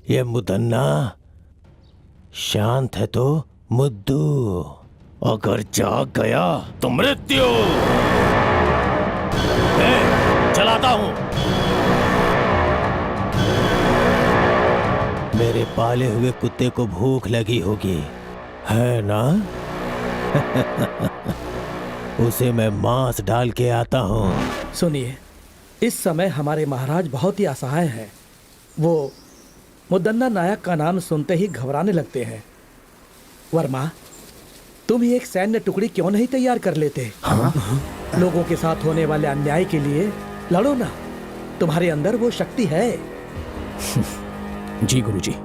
ये मुदन्ना शांत है तो मुद्दू, अगर जाग गया तो मृत्यु। चलाता हूं। मेरे पाले हुए कुत्ते को भूख लगी होगी, है ना? उसे मैं मांस डाल के आता हूँ। सुनिए, इस समय हमारे महाराज बहुत ही असहाय हैं। वो मुदन्ना नायक का नाम सुनते ही घबराने लगते हैं। वर्मा, तुम ही एक सैन्य टुकड़ी क्यों नहीं तैयार कर लेते? हाँ? लोगों के साथ होने वाले अन्याय के लिए लड़ो ना। तुम्हारे अंदर वो शक्ति है। जी गुरुजी।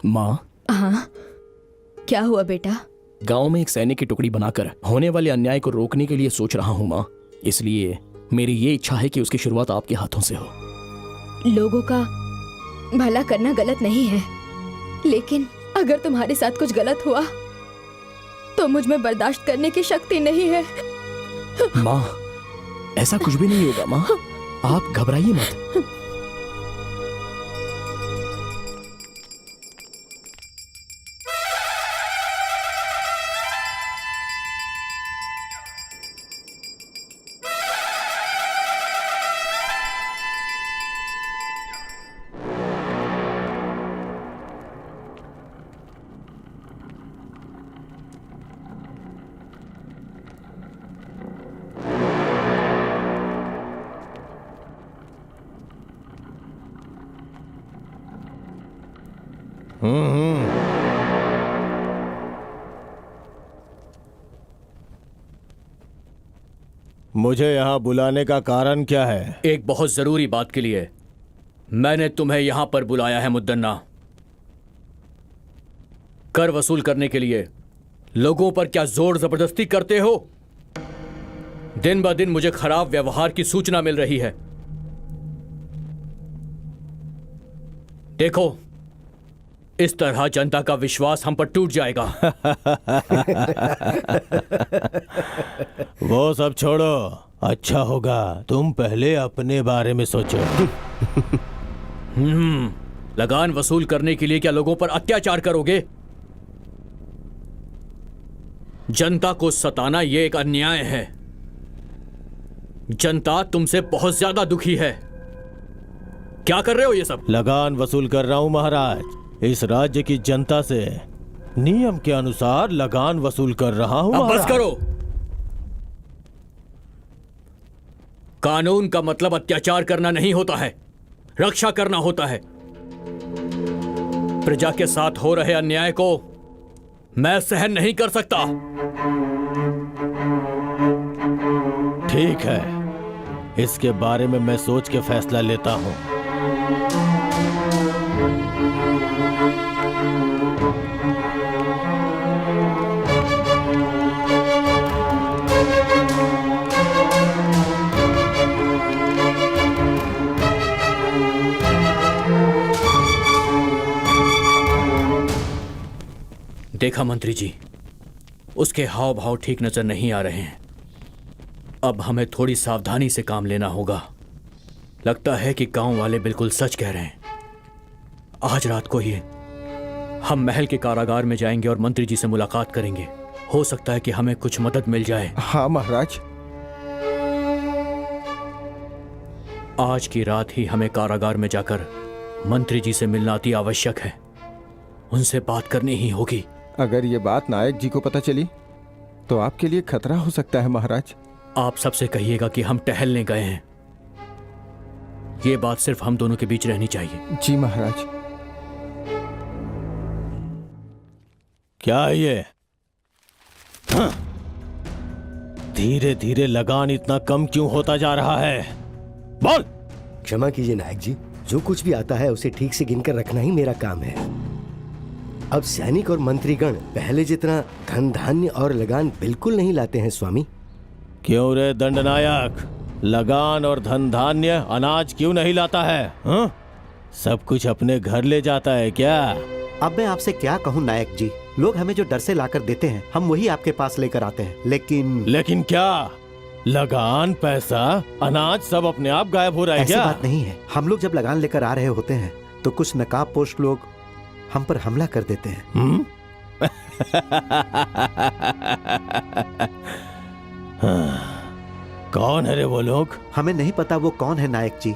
माँ, हाँ, क्या हुआ बेटा? गांव में एक सैनिक की टुकड़ी बनाकर होने वाले अन्याय को रोकने के लिए सोच रहा हूँ माँ। इसलिए मेरी ये इच्छा है कि उसकी शुरुआत आपके हाथों से हो। लोगों का भला करना गलत नहीं है, लेकिन अगर तुम्हारे साथ कुछ गलत हुआ तो मुझ में बर्दाश्त करने की शक्ति नहीं है। माँ, ऐसा कुछ भी नहीं होगा माँ, आप घबराइए मत। मुझे यहाँ बुलाने का कारण क्या है? एक बहुत जरूरी बात के लिए मैंने तुम्हें यहां पर बुलाया है मुद्दन्ना। कर वसूल करने के लिए लोगों पर क्या जोर जबरदस्ती करते हो? दिन ब दिन मुझे खराब व्यवहार की सूचना मिल रही है। देखो, इस तरह जनता का विश्वास हम पर टूट जाएगा। वो सब छोड़ो, अच्छा होगा तुम पहले अपने बारे में सोचो। लगान वसूल करने के लिए क्या लोगों पर अत्याचार करोगे? जनता को सताना यह एक अन्याय है। जनता तुमसे बहुत ज्यादा दुखी है। क्या कर रहे हो ये सब? लगान वसूल कर रहा हूं महाराज। इस राज्य की जनता से नियम के अनुसार लगान वसूल कर रहा हूं। अब बस करो। कानून का मतलब अत्याचार करना नहीं होता है, रक्षा करना होता है। प्रजा के साथ हो रहे अन्याय को मैं सहन नहीं कर सकता। ठीक है, इसके बारे में मैं सोच के फैसला लेता हूं। देखा मंत्री जी, उसके हाव भाव ठीक नजर नहीं आ रहे हैं। अब हमें थोड़ी सावधानी से काम लेना होगा। लगता है कि गांव वाले बिल्कुल सच कह रहे हैं। आज रात को ही हम महल के कारागार में जाएंगे और मंत्री जी से मुलाकात करेंगे। हो सकता है कि हमें कुछ मदद मिल जाए। हाँ महाराज। आज की रात ही हमें कारागार में जाकर मंत्री जी से मिलना अति आवश्यक है। उनसे बात करनी ही होगी। अगर ये बात नायक जी को पता चली तो आपके लिए खतरा हो सकता है महाराज। आप सबसे कहिएगा कि हम टहलने गए हैं। ये बात सिर्फ हम दोनों के बीच रहनी चाहिए। जी महाराज। क्या है ये? हाँ? धीरे धीरे लगान इतना कम क्यों होता जा रहा है? बोल। क्षमा कीजिए नायक जी, जो कुछ भी आता है उसे ठीक से गिनकर रखना ही मेरा काम है। अब सैनिक और मंत्रीगण पहले जितना धन धान्य और लगान बिल्कुल नहीं लाते हैं स्वामी। क्यों रे दंडनायक? लगान और धन धान्य अनाज क्यों नहीं लाता है? हाँ? सब कुछ अपने घर ले जाता है क्या? अब मैं आपसे क्या कहूँ नायक जी, लोग हमें जो डर से लाकर देते हैं हम वही आपके पास लेकर आते हैं। लेकिन क्या लगान, पैसा, अनाज सब अपने आप गायब हो रहा है ऐसी क्या? बात नहीं है। हम लोग जब लगान लेकर आ रहे होते हैं तो कुछ नकाबपोश लोग हम पर हमला कर देते हैं। कौन है रे वो लोग? हमें नहीं पता वो कौन है नायक जी।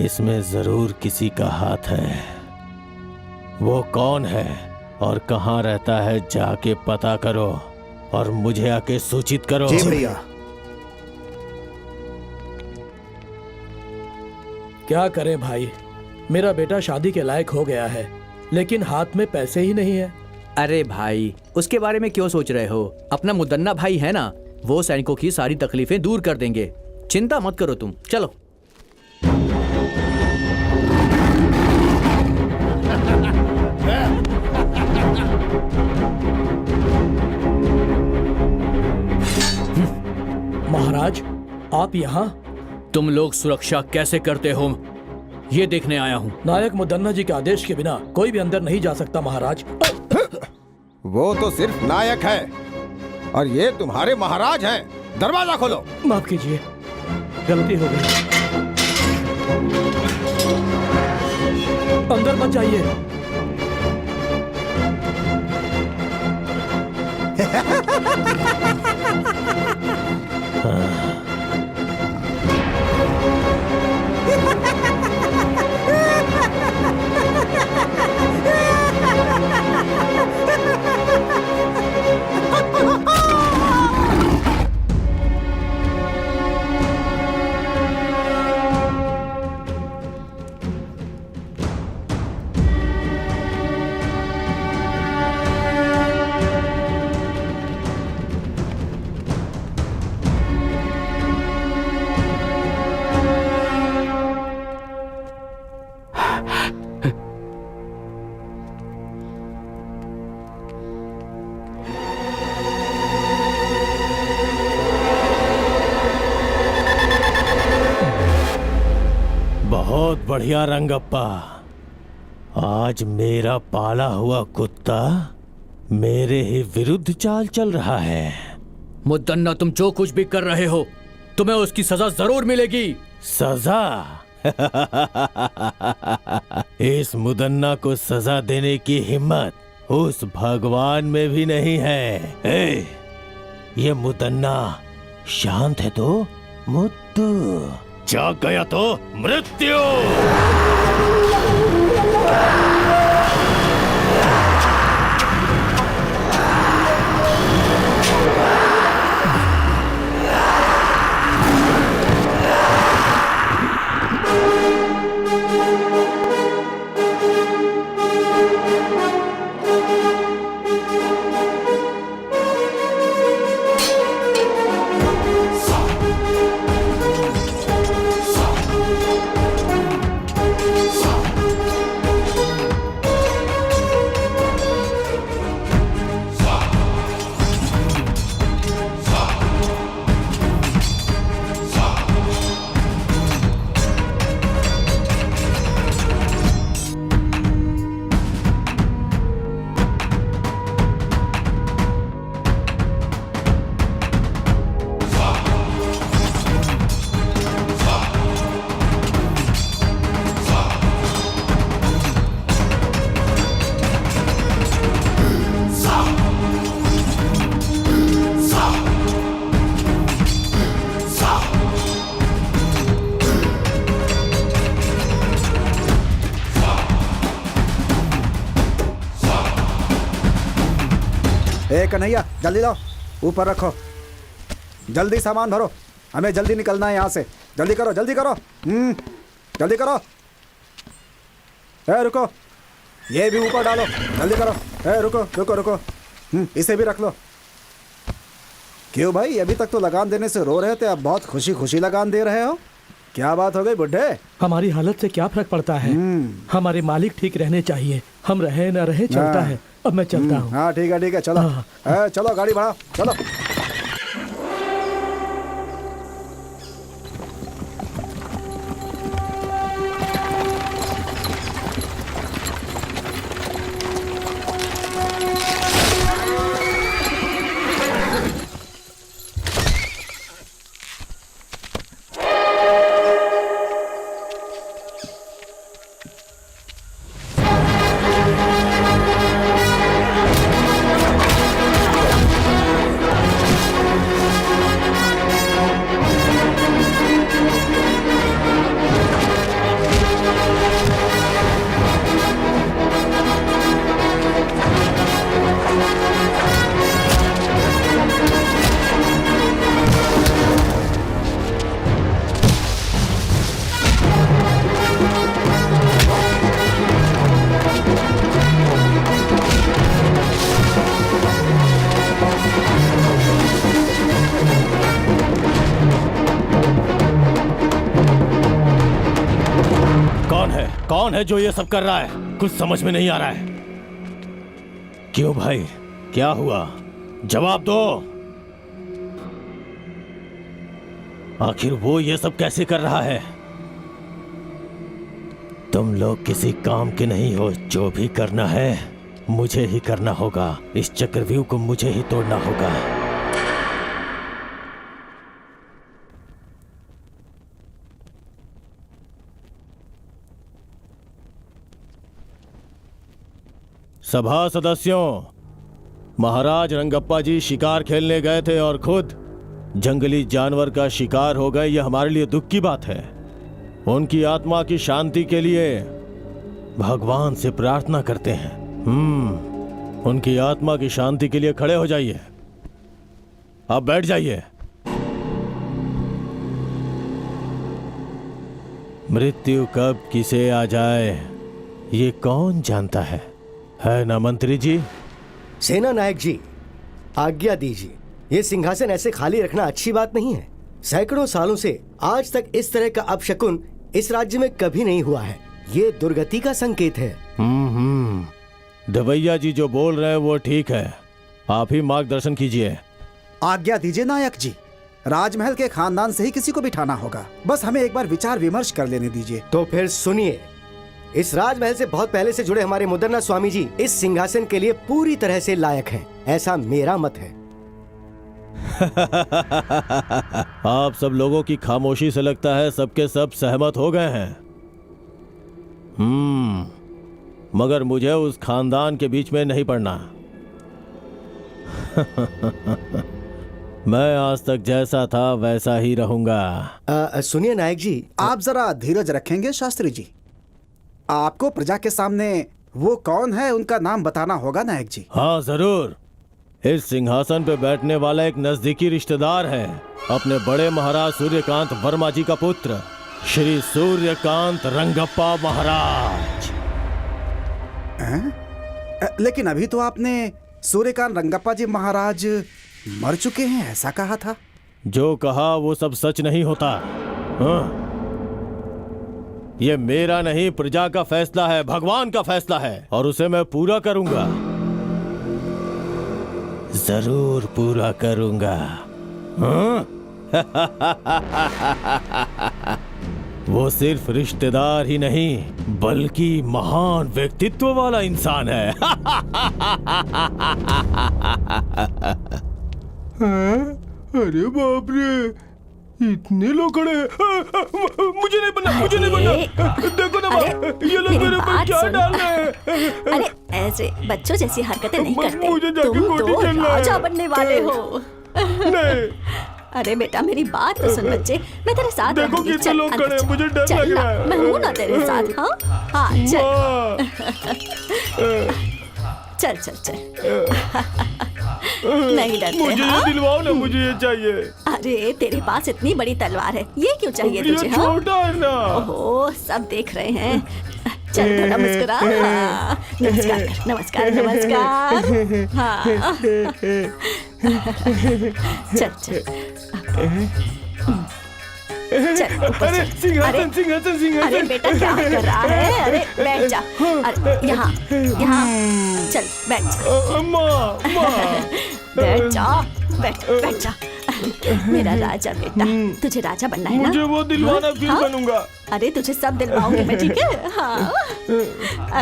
इसमें जरूर किसी का हाथ है। वो कौन है और कहाँ रहता है जाके पता करो और मुझे आके सूचित करो। जी भैया। क्या करें भाई, मेरा बेटा शादी के लायक हो गया है लेकिन हाथ में पैसे ही नहीं है। अरे भाई, उसके बारे में क्यों सोच रहे हो? अपना मुदन्ना भाई है ना, वो सैनिकों की सारी तकलीफें दूर कर देंगे। चिंता मत करो तुम, चलो। महाराज, आप यहाँ? तुम लोग सुरक्षा कैसे करते हो ये देखने आया हूँ। नायक मुदन्ना जी के आदेश के बिना कोई भी अंदर नहीं जा सकता महाराज। वो तो सिर्फ नायक है और ये तुम्हारे महाराज हैं। दरवाजा खोलो। माफ कीजिए, गलती हो गई। अंदर मत जाइए। बहुत बढ़िया रंगप्पा। आज मेरा पाला हुआ कुत्ता मेरे ही विरुद्ध चाल चल रहा है। मुदन्ना, तुम जो कुछ भी कर रहे हो तुम्हें उसकी सजा जरूर मिलेगी। सजा? इस मुदन्ना को सजा देने की हिम्मत उस भगवान में भी नहीं है। ये मुदन्ना शांत है तो मुद्दू, जाग गया तो मृत्यु। ए कन्हैया जल्दी लाओ, ऊपर रखो, जल्दी सामान भरो, हमें जल्दी निकलना है यहाँ से। जल्दी करो जल्दी करो, जल्दी करो। ए रुको, ये भी ऊपर डालो, जल्दी करो। ए रुको रुको रुको, इसे भी रख लो। क्यों भाई, अभी तक तो लगान देने से रो रहे थे, अब बहुत खुशी खुशी लगान दे रहे हो? क्या बात हो गई बुड्ढे? हमारी हालत से क्या फर्क पड़ता है? हमारे मालिक ठीक रहने चाहिए, हम रहे न रहे चलता है। अब मैं चलता हूँ। हाँ ठीक है चलो। चलो गाड़ी बढ़ाओ, चलो। कौन है जो ये सब कर रहा है? कुछ समझ में नहीं आ रहा है। क्यों भाई, क्या हुआ? जवाब दो। आखिर वो ये सब कैसे कर रहा है? तुम लोग किसी काम के नहीं हो। जो भी करना है मुझे ही करना होगा। इस चक्रव्यूह को मुझे ही तोड़ना होगा। सभा सदस्यों, महाराज रंगप्पा जी शिकार खेलने गए थे और खुद जंगली जानवर का शिकार हो गए। यह हमारे लिए दुख की बात है। उनकी आत्मा की शांति के लिए भगवान से प्रार्थना करते हैं। उनकी आत्मा की शांति के लिए खड़े हो जाइए। अब बैठ जाइए। मृत्यु कब किसे आ जाए ये कौन जानता है ना मंत्री जी? सेना नायक जी, आज्ञा दीजिए। ये सिंहासन ऐसे खाली रखना अच्छी बात नहीं है। सैकड़ों सालों से आज तक इस तरह का अपशकुन इस राज्य में कभी नहीं हुआ है। ये दुर्गति का संकेत है। दवैया जी जो बोल रहे हैं वो ठीक है। आप ही मार्गदर्शन कीजिए। आज्ञा दीजिए नायक जी। राजमहल के खानदान से ही किसी को बिठाना होगा। बस हमें एक बार विचार विमर्श कर लेने दीजिए। तो फिर सुनिए, इस राजमहल से बहुत पहले से जुड़े हमारे मुदन्ना स्वामी जी इस सिंहासन के लिए पूरी तरह से लायक हैं। ऐसा मेरा मत है। आप सब लोगों की खामोशी से लगता है सबके सब सहमत हो गए हैं। मगर मुझे उस खानदान के बीच में नहीं पड़ना। मैं आज तक जैसा था वैसा ही रहूंगा। सुनिए नायक जी, आप जरा धीरज रखेंगे शास्त्री जी? आपको प्रजा के सामने वो कौन है उनका नाम बताना होगा नायक जी। हाँ जरूर। इस सिंहासन पे बैठने वाला एक नजदीकी रिश्तेदार है, अपने बड़े महाराज सूर्यकांत वर्मा जी का पुत्र श्री सूर्यकांत रंगप्पा महाराज। लेकिन अभी तो आपने सूर्यकांत रंगप्पा जी महाराज मर चुके हैं ऐसा कहा था। जो कहा वो सब सच नहीं होता। ये मेरा नहीं, प्रजा का फैसला है, भगवान का फैसला है और उसे मैं पूरा करूंगा। जरूर पूरा करूंगा। वो सिर्फ रिश्तेदार ही नहीं बल्कि महान व्यक्तित्व वाला इंसान है। अरे बाप रे, इतने लोग खड़े हैं। मुझे नहीं बनना। देखो ना ये लोग मेरे ऊपर क्या डाल रहे हैं। अरे ऐसे बच्चों जैसी हरकतें नहीं करते। मुझे जाके तुम गोटी तो चलना है। राजा बनने वाले हो। नहीं। अरे बेटा मेरी बात तो सुन बच्चे, मैं तेरे साथ देखो रहूंगी। कितने चल, लोग अंदर खड़े हैं, चल। मुझे डर चल लग ना, रहा है। मैं हूं ना तेरे साथ। हाँ चल चल चल चल। नहीं डरते मुझे हाँ? ये दिलवाओ ना, मुझे ये चाहिए। अरे तेरे पास इतनी बड़ी तलवार है, ये क्यों चाहिए तुझे? ये हाँ? छोटा है ना। ओहो, सब देख रहे हैं। चल थोड़ा मुस्कुरा। हाँ, नमस्कार कर, नमस्कार नमस्कार। हाँ चल चल चल ऊपर अरे चल। सिंहासन सिंहासन अरे सिंहासन। बेटा क्या कर रहा है? अरे बैठ जा। अरे यहाँ यहाँ चल बैठ जा। अम्मा बैठ जा, बैठ जा। मेरा राजा बेटा, तुझे राजा बनना है ना? मुझे वो दिलवाना, फिर हाँ? बनूंगा। अरे तुझे सब दिलवाऊंगी मैं, ठीक है? हाँ।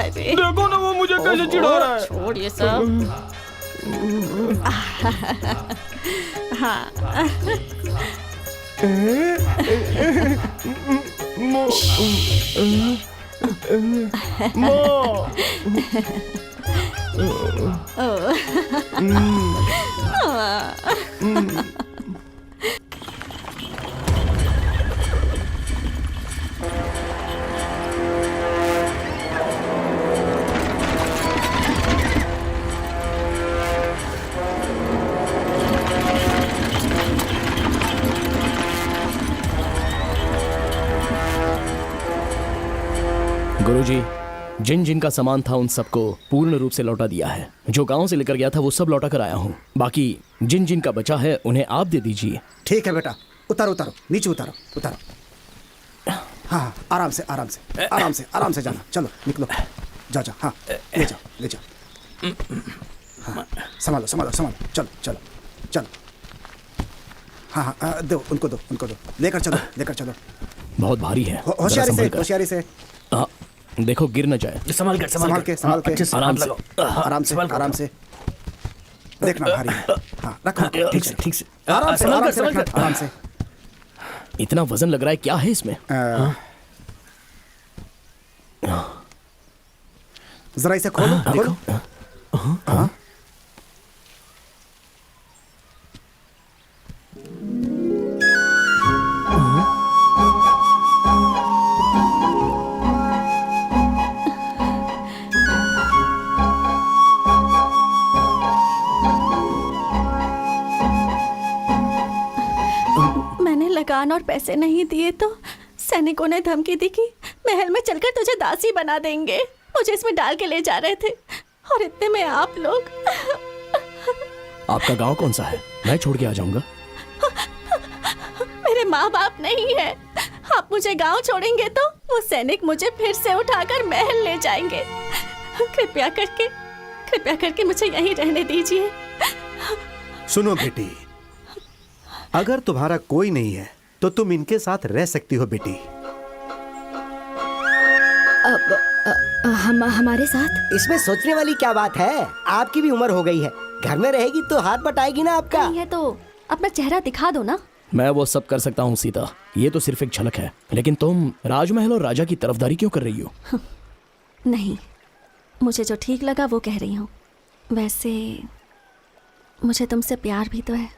अरे देखो ना वो मुझे कैसे चिढ़ा रहा है। छोड़ ये सब। हाँ गुरुजी, जिन जिन का सामान था उन सबको पूर्ण रूप से लौटा दिया है। जो गांव से लेकर गया था वो सब लौटा कर आया हूँ। बाकी जिन जिन का बचा है उन्हें आप दे दीजिए। ठीक है बेटा, उतारो उतारो, नीचे उतारो उतारो। हाँ, आराम से आराम से आराम से आराम से जाना। चलो निकलो, जाओ जाओ। हाँ, ले जाओ ले जाओ। हाँ, संभालो संभालो संभालो। चलो चलो चलो। हाँ हाँ, दो उनको दो उनको दो। लेकर चलो लेकर चलो। बहुत भारी है। होशियारी से होशियारी से। देखो गिर न जाए। संभाल के संभाल के आराम से आराम से आराम से। देखना भारी है। हाँ, रखो ठीक से ठीक से। आराम से आराम से रखना, आराम से। इतना वजन लग रहा है, क्या है इसमें? जरा इसे खोलो खोलो। हाँ, मैंने लगान और पैसे नहीं दिए तो सैनिकों ने धमकी दी कि महल में चलकर तुझे दासी बना देंगे। मुझे इसमें डाल के ले जा रहे थे और इतने में आप लोग। आपका गांव कौन सा है? मैं छोड़ के आ जाऊंगा। मेरे माँ बाप नहीं है। आप मुझे गांव छोड़ेंगे तो वो सैनिक मुझे फिर से उठाकर महल ले जाएंगे। कृपया करके मुझे यहीं रहने दीजिए। सुनो बेटी, अगर तुम्हारा कोई नहीं है तो तुम इनके साथ रह सकती हो बेटी। हमारे साथ? इसमें सोचने वाली क्या बात है? आपकी भी उम्र हो गई है, घर में रहेगी तो हाथ बटाएगी ना आपका। नहीं है तो अपना चेहरा दिखा दो ना। मैं वो सब कर सकता हूँ सीता, ये तो सिर्फ एक झलक है। लेकिन तुम राजमहल और राजा की तरफदारी क्यों कर रही हो? नहीं, मुझे जो ठीक लगा वो कह रही हूँ। वैसे मुझे तुमसे प्यार भी तो है।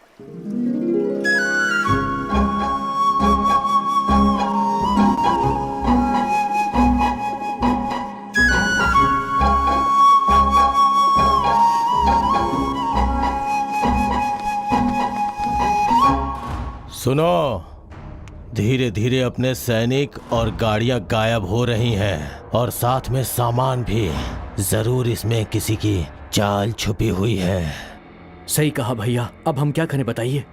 सुनो, धीरे धीरे अपने सैनिक और गाड़ियां गायब हो रही हैं और साथ में सामान भी। जरूर इसमें किसी की चाल छुपी हुई है। सही कहा भैया, अब हम क्या करें बताइए?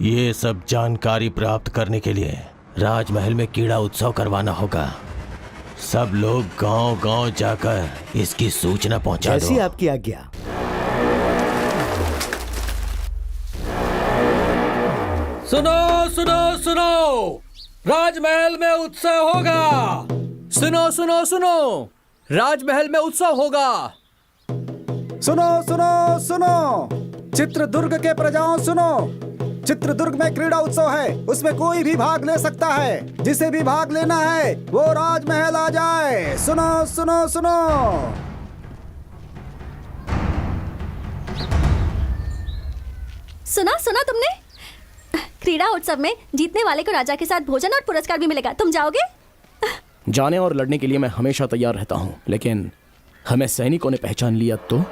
ये सब जानकारी प्राप्त करने के लिए राजमहल में कीड़ा उत्सव करवाना होगा। सब लोग गांव-गांव जाकर इसकी सूचना पहुंचा दो। जैसी आपकी आज्ञा। सुनो सुनो सुनो, राजमहल में उत्सव होगा। सुनो सुनो सुनो, राजमहल में उत्सव होगा। सुनो सुनो सुनो, चित्रदुर्ग के प्रजाओं सुनो, चित्रदुर्ग में क्रीड़ा उत्सव है, उसमें कोई भी भाग ले सकता है। जिसे भी भाग लेना है वो राजमहल आ जाए। सुनो सुनो सुनो। सुना तुमने? क्रीड़ा उत्सव में जीतने वाले को राजा के साथ भोजन और पुरस्कार भी मिलेगा। तुम जाओगे? जाने और लड़ने के लिए मैं हमेशा तैयार रहता हूँ, लेकिन हमें सैनिकों ने पहचान लिया तो?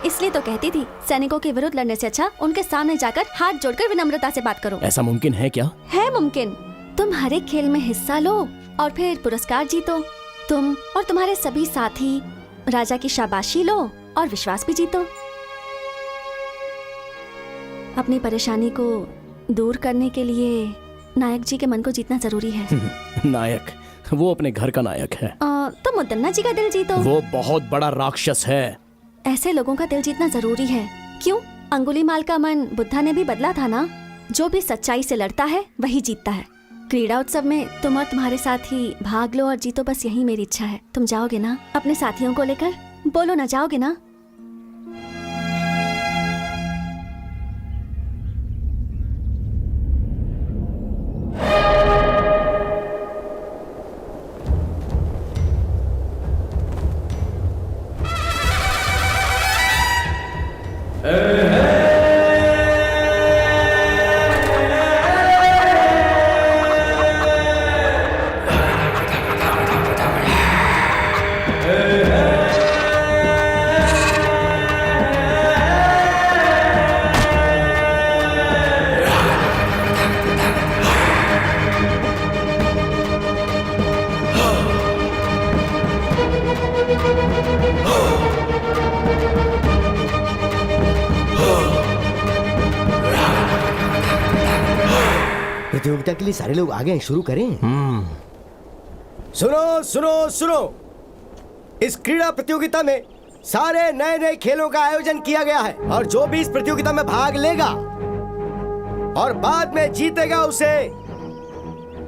इसलिए तो कहती थी सैनिकों के विरुद्ध लड़ने से अच्छा उनके सामने जाकर हाथ जोड़कर विनम्रता से बात करो। ऐसा मुमकिन है क्या? है मुमकिन। तुम हर एक खेल में हिस्सा लो और फिर पुरस्कार जीतो। तुम और तुम्हारे सभी साथी राजा की शाबाशी लो और विश्वास भी जीतो। अपनी परेशानी को दूर करने के लिए नायक जी के मन को जीतना जरूरी है। नायक? वो अपने घर का नायक है। तो मुदन्ना जी का दिल जीतो। वो बहुत बड़ा राक्षस है। ऐसे लोगों का दिल जीतना जरूरी है। क्यों? अंगुलीमाल का मन बुद्धा ने भी बदला था ना। जो भी सच्चाई से लड़ता है वही जीतता है। क्रीड़ा उत्सव में तुम और तुम्हारे साथी भाग लो और जीतो, बस यही मेरी इच्छा है। तुम जाओगे ना अपने साथियों को लेकर? बोलो ना, जाओगे ना? प्रतियोगिता के लिए सारे लोग आ गए हैं, शुरू करें। सुनो सुनो सुनो, इस क्रीड़ा प्रतियोगिता में सारे नए नए खेलों का आयोजन किया गया है और जो भी इस प्रतियोगिता में भाग लेगा और बाद में जीतेगा उसे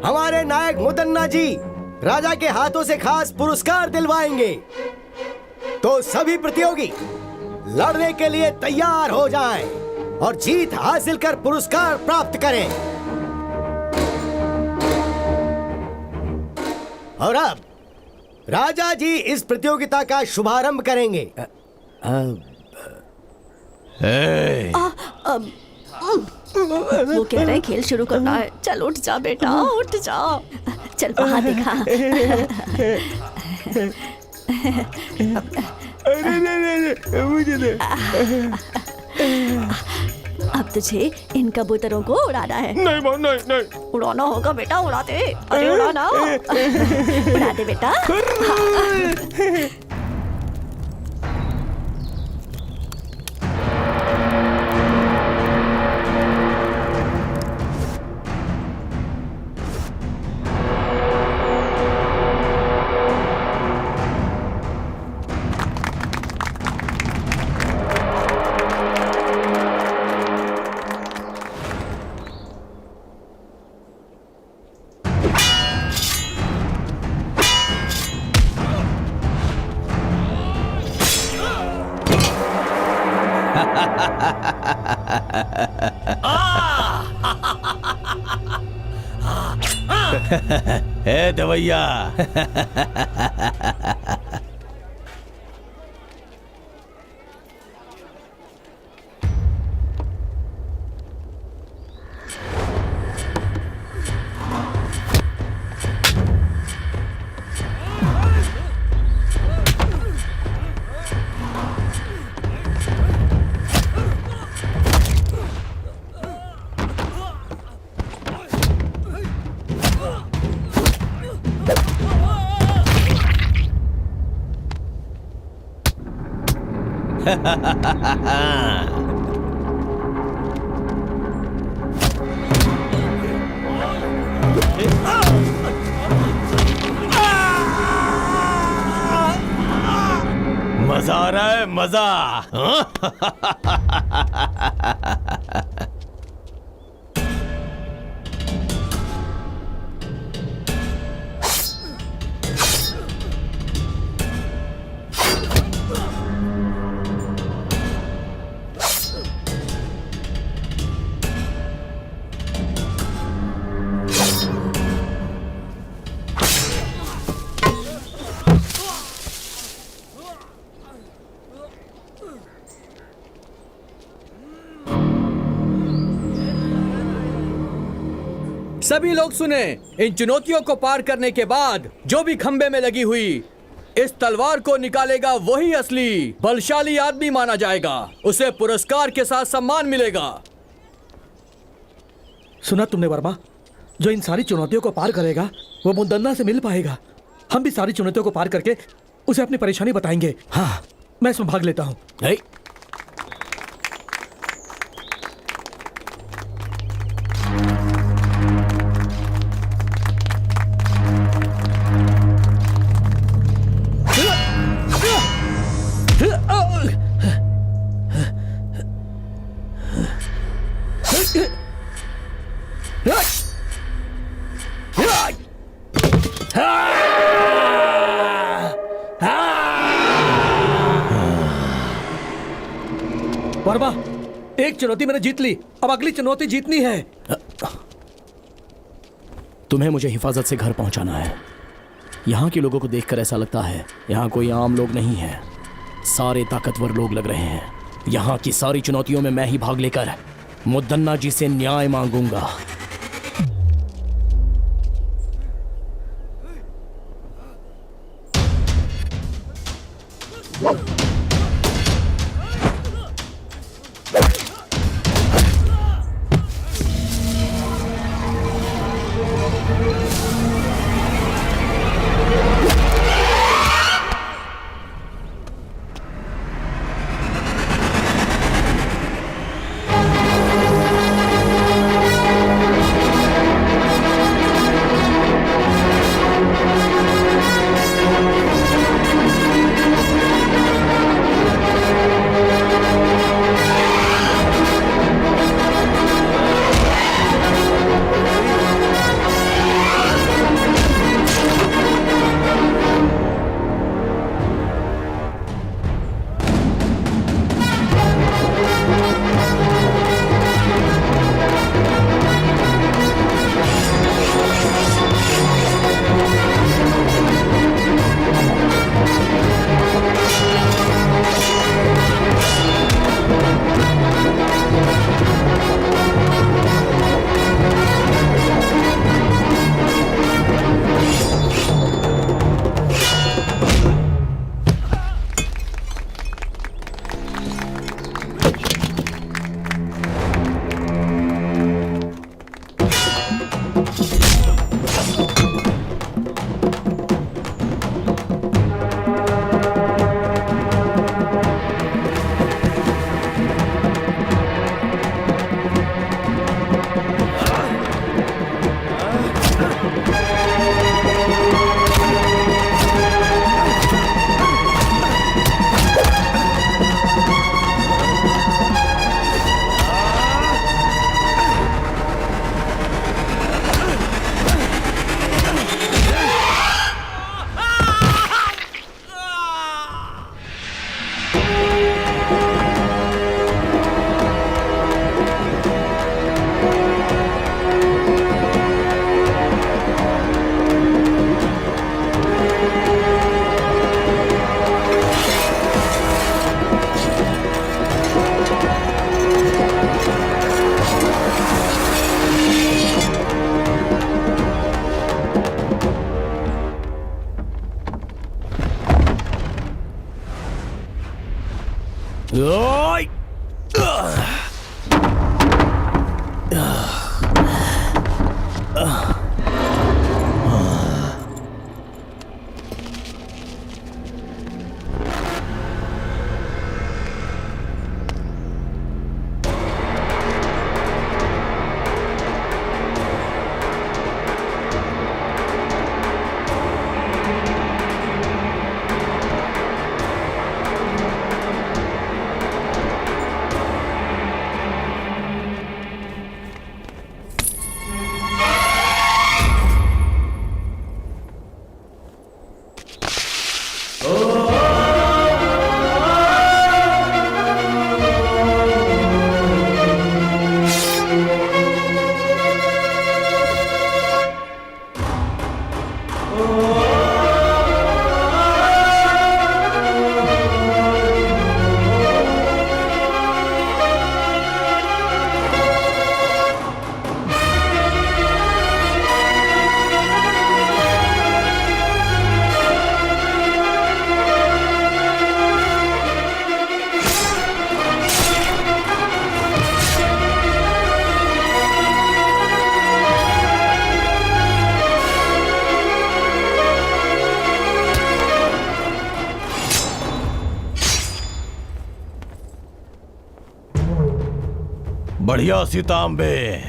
हमारे नायक मुदन्ना जी राजा के हाथों से खास पुरस्कार दिलवाएंगे। तो सभी प्रतियोगी लड़ने के लिए तैयार हो जाएं और जीत हासिल कर पुरस्कार प्राप्त करें। और अब राजा जी इस प्रतियोगिता का शुभारंभ करेंगे। वो कह रहे खेल शुरू करना है। चल उठ जा बेटा, उठ जा। चल वहाँ दिखा। मुझे दे। अब तुझे इन कबूतरों को उड़ाना है। नहीं मां, नहीं नहीं। उड़ाना होगा बेटा, उड़ा दे। अरे उड़ाना। उड़ा दे बेटा। ए दवैया। मजा आ रहा है, मजा। सभी लोग सुने, इन चुनौतियों को पार करने के बाद जो भी खंबे में लगी हुई इस तलवार को निकालेगा वही असली बलशाली आदमी माना जाएगा। उसे पुरस्कार के साथ सम्मान मिलेगा। सुना तुमने वर्मा? जो इन सारी चुनौतियों को पार करेगा वो मुदन्ना से मिल पाएगा। हम भी सारी चुनौतियों को पार करके उसे अपनी परेशानी बताएंगे। हाँ, मैं इसमें भाग लेता हूँ। वर्मा, एक चुनौती मैंने जीत ली, अब अगली चुनौती जीतनी है। तुम्हें मुझे हिफाजत से घर पहुंचाना है। यहाँ के लोगों को देखकर ऐसा लगता है यहाँ कोई आम लोग नहीं है, सारे ताकतवर लोग लग रहे हैं। यहाँ की सारी चुनौतियों में मैं ही भाग लेकर मुदन्ना जी से न्याय मांगूंगा। बढ़िया सी तांबे।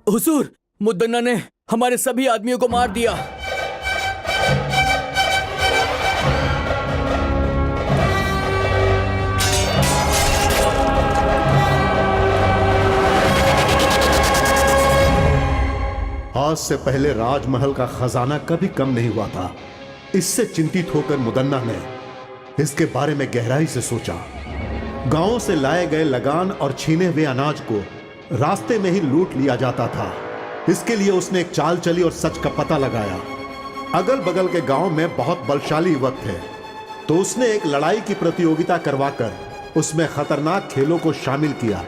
हुजूर, मुद्दन्ना ने हमारे सभी आदमियों को मार दिया। आज से पहले राजमहल का खजाना कभी कम नहीं हुआ था। इससे चिंतित होकर मुदन्ना ने इसके बारे में गहराई से सोचा। गांवों से लाए गए लगान और छीने हुए अनाज को रास्ते में ही लूट लिया जाता था। इसके लिए उसने एक चाल चली और सच का पता लगाया। अगल बगल के गांव में बहुत बलशाली युवक थे, तो उसने एक लड़ाई की प्रतियोगिता करवाकर उसमें खतरनाक खेलों को शामिल किया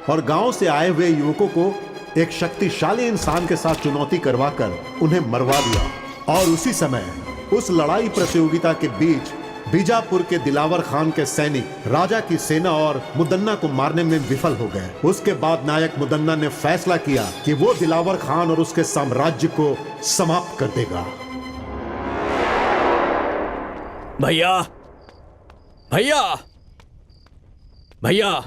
और गांव से आए हुए युवकों को एक शक्तिशाली इंसान के साथ चुनौती करवाकर उन्हें मरवा दिया। और उसी समय उस लड़ाई प्रतियोगिता के बीच बीजापुर के दिलावर खान के सैनिक राजा की सेना और मुदन्ना को मारने में विफल हो गए। उसके बाद नायक मुदन्ना ने फैसला किया कि वो दिलावर खान और उसके साम्राज्य को समाप्त कर देगा। भैया, भैया, भैया,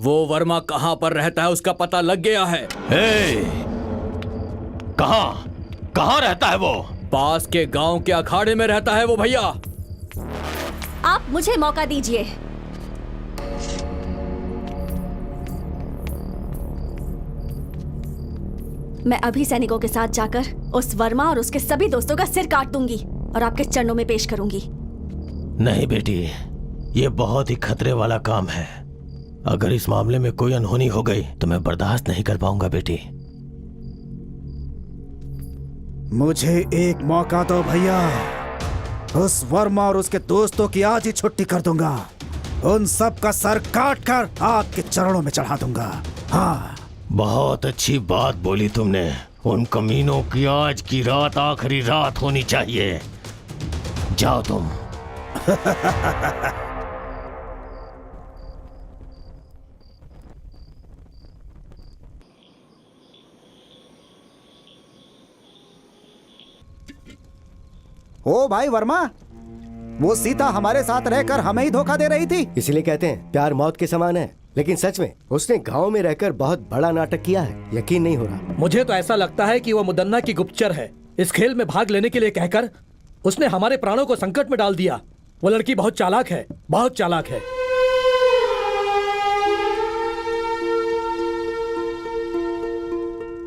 वो वर्मा कहां पर रहता है उसका पता लग गया है। कहां रहता है वो? पास के गांव के अखाड़े में रहता है वो भैया। आप मुझे मौका दीजिए। मैं अभी सैनिकों के साथ जाकर उस वर्मा और उसके सभी दोस्तों का सिर काट दूंगी और आपके चरणों में पेश करूंगी। नहीं बेटी, ये बहुत ही खतरे वाला काम है। अगर इस मामले में कोई अनहोनी हो गई तो मैं बर्दाश्त नहीं कर पाऊंगा बेटी। मुझे एक मौका दो भैया। उस वर्मा और उसके दोस्तों की आज ही छुट्टी कर दूंगा। उन सब का सर काट कर आपके चरणों में चढ़ा दूंगा। हाँ, बहुत अच्छी बात बोली तुमने। उन कमीनों की आज की रात आखिरी रात होनी चाहिए। जाओ तुम। ओ भाई वर्मा, वो सीता हमारे साथ रहकर हमें ही धोखा दे रही थी। इसीलिए कहते हैं प्यार मौत के समान है। लेकिन सच में उसने गांव में रहकर बहुत बड़ा नाटक किया है। यकीन नहीं हो रहा। मुझे तो ऐसा लगता है कि वो मुदन्ना की गुप्तचर है। इस खेल में भाग लेने के लिए कहकर उसने हमारे प्राणों को संकट में डाल दिया। वो लड़की बहुत चालाक है, बहुत चालाक है।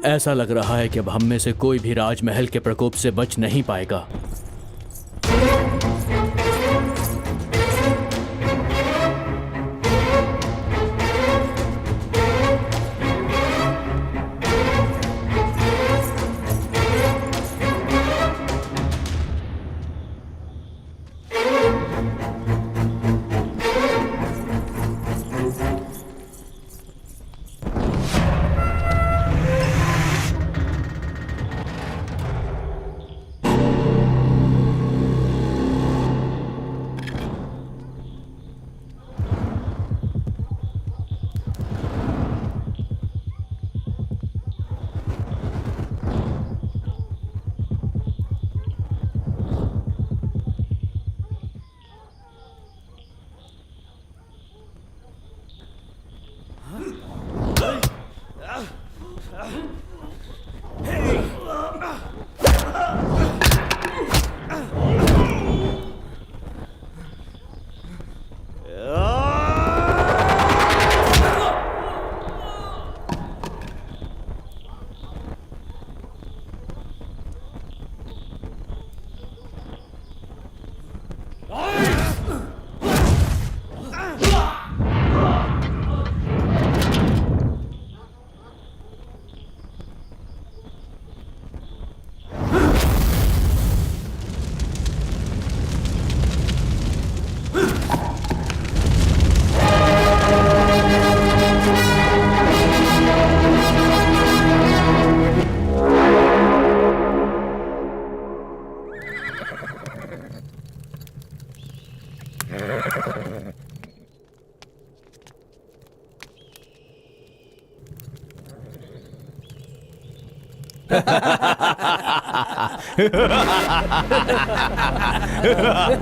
ऐसा लग रहा है कि अब हम में से कोई भी राजमहल के प्रकोप से बच नहीं पाएगा।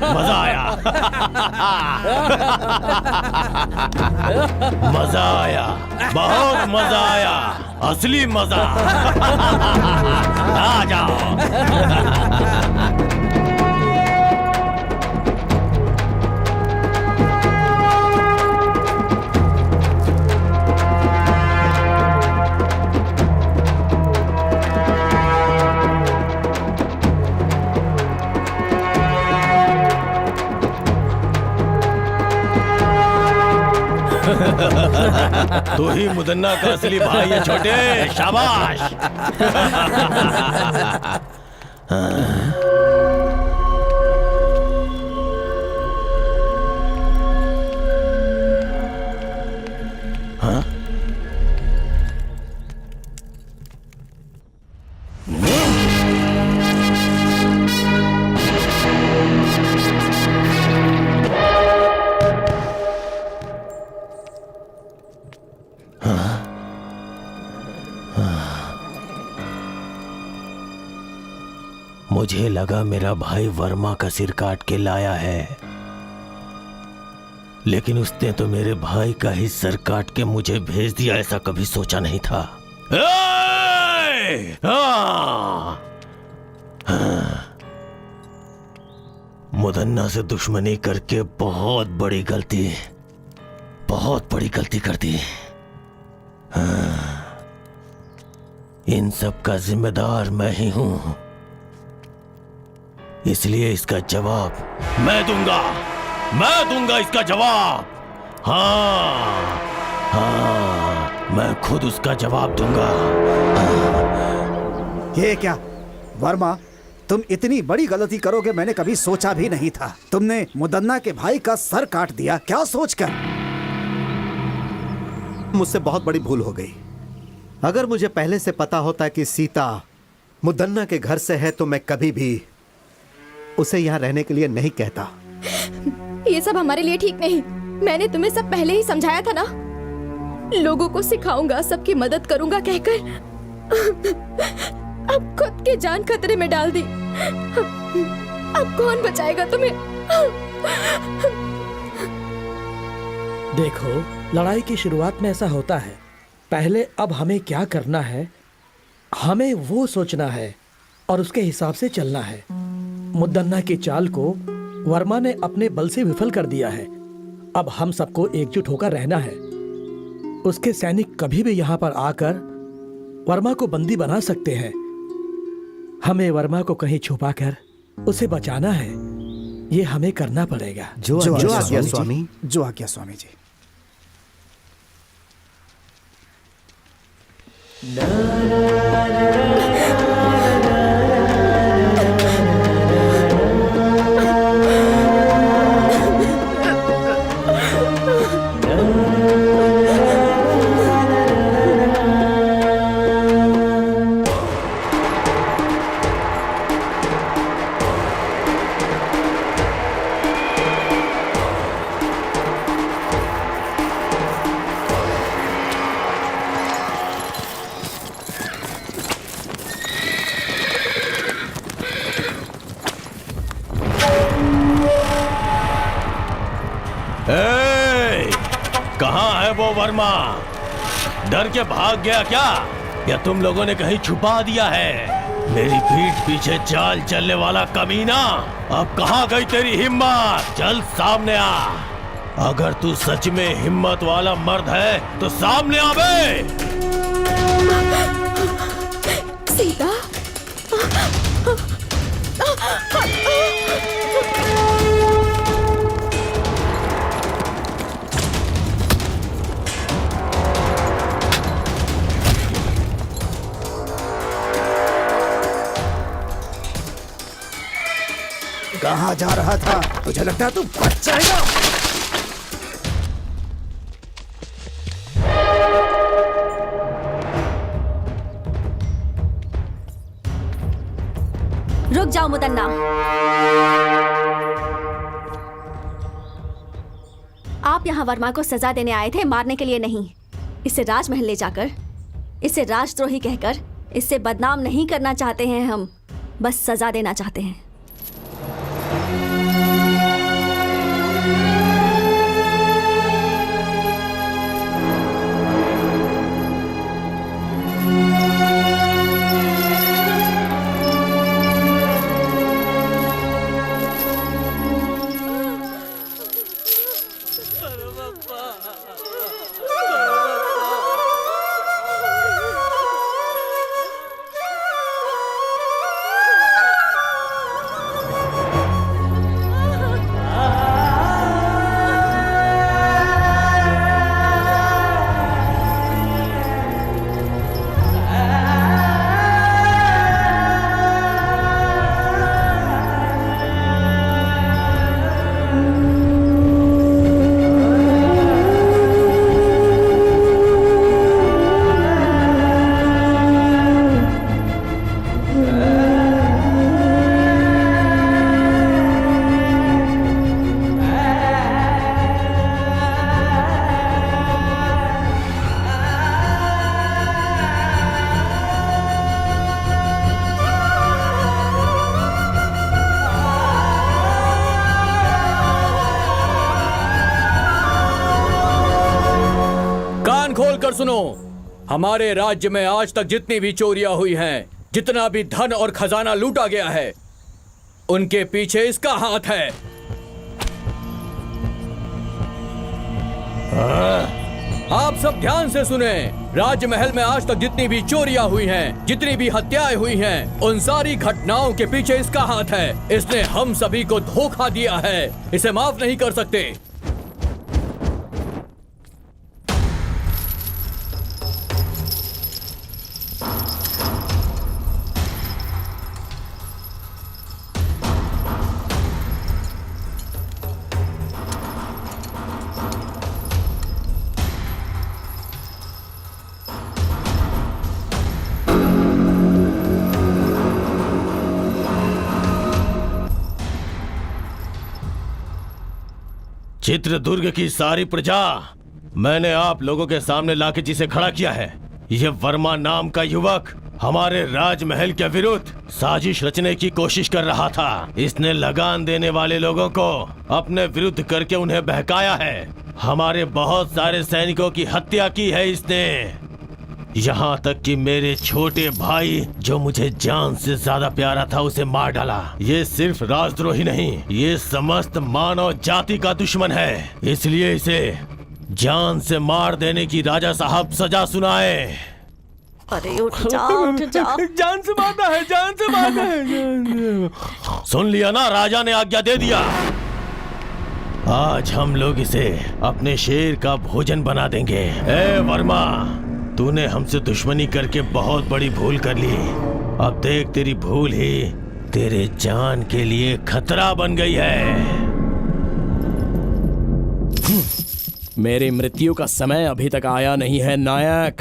मजा आया। मजा आया, बहुत मजा आया, असली मजा। आ जाओ। तू ही मुदन्ना का असली भाई है छोटे, शाबाश। हाँ? मुझे लगा मेरा भाई वर्मा का सिर काट के लाया है, लेकिन उसने तो मेरे भाई का ही सर काट के मुझे भेज दिया। ऐसा कभी सोचा नहीं था। मुदन्ना से दुश्मनी करके बहुत बड़ी गलती कर दी। इन सब का जिम्मेदार मैं ही हूं, इसलिए इसका जवाब मैं दूंगा इसका जवाब। हाँ, मैं खुद उसका जवाब दूंगा। ये क्या वर्मा, तुम इतनी बड़ी गलती करोगे मैंने कभी सोचा भी नहीं था। तुमने मुदन्ना के भाई का सर काट दिया, क्या सोचकर? मुझसे बहुत बड़ी भूल हो गई। अगर मुझे पहले से पता होता कि सीता मुदन्ना के घर से है तो मैं कभी भी उसे यहाँ रहने के लिए नहीं कहता। ये सब हमारे लिए ठीक नहीं। मैंने तुम्हें सब पहले ही समझाया था ना। लोगों को सिखाऊंगा, सबकी मदद करूंगा कहकर अब खुद की जान खतरे में डाल दी। अब कौन बचाएगा तुम्हें? देखो, लड़ाई की शुरुआत में ऐसा होता है। पहले अब हमें क्या करना है, हमें वो सोचना है और उसके हिसाब से चलना है। मुदन्ना की चाल को वर्मा ने अपने बल से विफल कर दिया है। अब हम सबको एकजुट होकर रहना है। उसके सैनिक कभी भी यहाँ पर आकर वर्मा को बंदी बना सकते हैं। हमें वर्मा को कहीं छुपाकर उसे बचाना है। ये हमें करना पड़ेगा। जो आज्ञा स्वामी। जो आज्ञा स्वामी जी। कहाँ है वो वर्मा? डर के भाग गया क्या, या तुम लोगों ने कहीं छुपा दिया है? मेरी पीठ पीछे चाल चलने वाला कमीना, अब कहाँ गई तेरी हिम्मत? चल सामने आ। अगर तू सच में हिम्मत वाला मर्द है तो सामने आ बे। सीता, कहाँ जा रहा था? तुझे लगता है तू बच जाएगा? रुक जाओ मुदन्ना। आप यहाँ वर्मा को सजा देने आए थे, मारने के लिए नहीं। इसे राजमहल ले जाकर इसे राजद्रोही कहकर इससे बदनाम नहीं करना चाहते हैं हम, बस सजा देना चाहते हैं। खोलकर सुनो, हमारे राज्य में आज तक जितनी भी चोरियां हुई हैं, जितना भी धन और खजाना लूटा गया है, उनके पीछे इसका हाथ है। आप सब ध्यान से सुने, राजमहल में आज तक जितनी भी चोरियां हुई हैं, जितनी भी हत्याएं हुई हैं, उन सारी घटनाओं के पीछे इसका हाथ है। इसने हम सभी को धोखा दिया है, इसे माफ नहीं कर सकते। चित्रदुर्ग की सारी प्रजा मैंने आप लोगों के सामने लाके जिसे खड़ा किया है, ये वर्मा नाम का युवक हमारे राजमहल के विरुद्ध साजिश रचने की कोशिश कर रहा था। इसने लगान देने वाले लोगों को अपने विरुद्ध करके उन्हें बहकाया है। हमारे बहुत सारे सैनिकों की हत्या की है इसने, यहाँ तक कि मेरे छोटे भाई जो मुझे जान से ज्यादा प्यारा था उसे मार डाला। ये सिर्फ राजद्रोही नहीं, ये समस्त मानव जाति का दुश्मन है। इसलिए इसे जान से मार देने की राजा साहब सजा सुनाए। अरे उठ जाओ, उठ जाओ। जान से मारना है, जान से मारना है। सुन लिया ना, राजा ने आज्ञा दे दिया। आज हम लोग इसे अपने शेर का भोजन बना देंगे। ए वर्मा, तूने हमसे दुश्मनी करके बहुत बड़ी भूल कर ली। अब देख, तेरी भूल ही तेरे जान के लिए खतरा बन गई है। मेरी मृत्यु का समय अभी तक आया नहीं है नायक।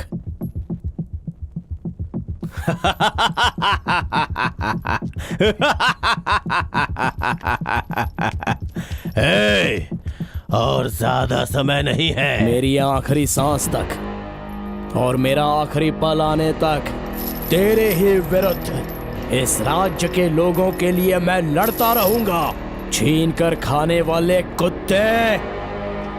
ए, और ज्यादा समय नहीं है। मेरी आखिरी सांस तक और मेरा आखिरी पल आने तक तेरे ही विरुद्ध इस राज्य के लोगों के लिए मैं लड़ता रहूंगा। छीन कर खाने वाले कुत्ते,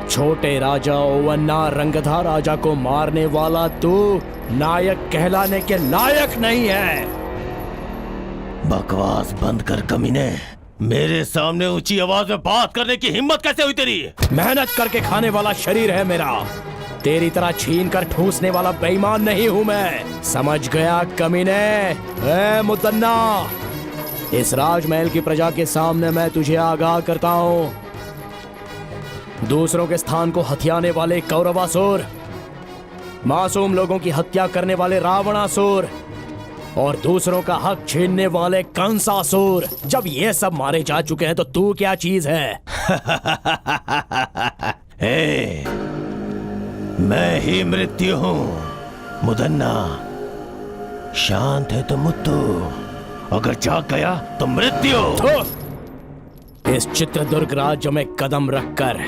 छोटे राजा ओवन्ना रंगधा राजा को मारने वाला तू नायक कहलाने के लायक नहीं है। बकवास बंद कर कमीने। मेरे सामने ऊंची आवाज में बात करने की हिम्मत कैसे हुई तेरी? मेहनत करके खाने वाला शरीर है मेरा, तेरी तरह छीन कर ठूसने वाला बेईमान नहीं हूं मैं। समझ गया कमीने? ए मुदन्ना, इस राजमहल की प्रजा के सामने मैं तुझे आगाह करता हूं, दूसरों के स्थान को हथियाने वाले कौरवासुर, मासूम लोगों की हत्या करने वाले रावणासुर और दूसरों का हक छीनने वाले कंसासुर, जब ये सब मारे जा चुके हैं तो तू क्या चीज है? ए, मैं ही मृत्यु हूं। मुदन्ना, शांत है तो मुत्तु, अगर जाग गया तो मृत्यु। इस चित्रदुर्ग राज्य में कदम रखकर,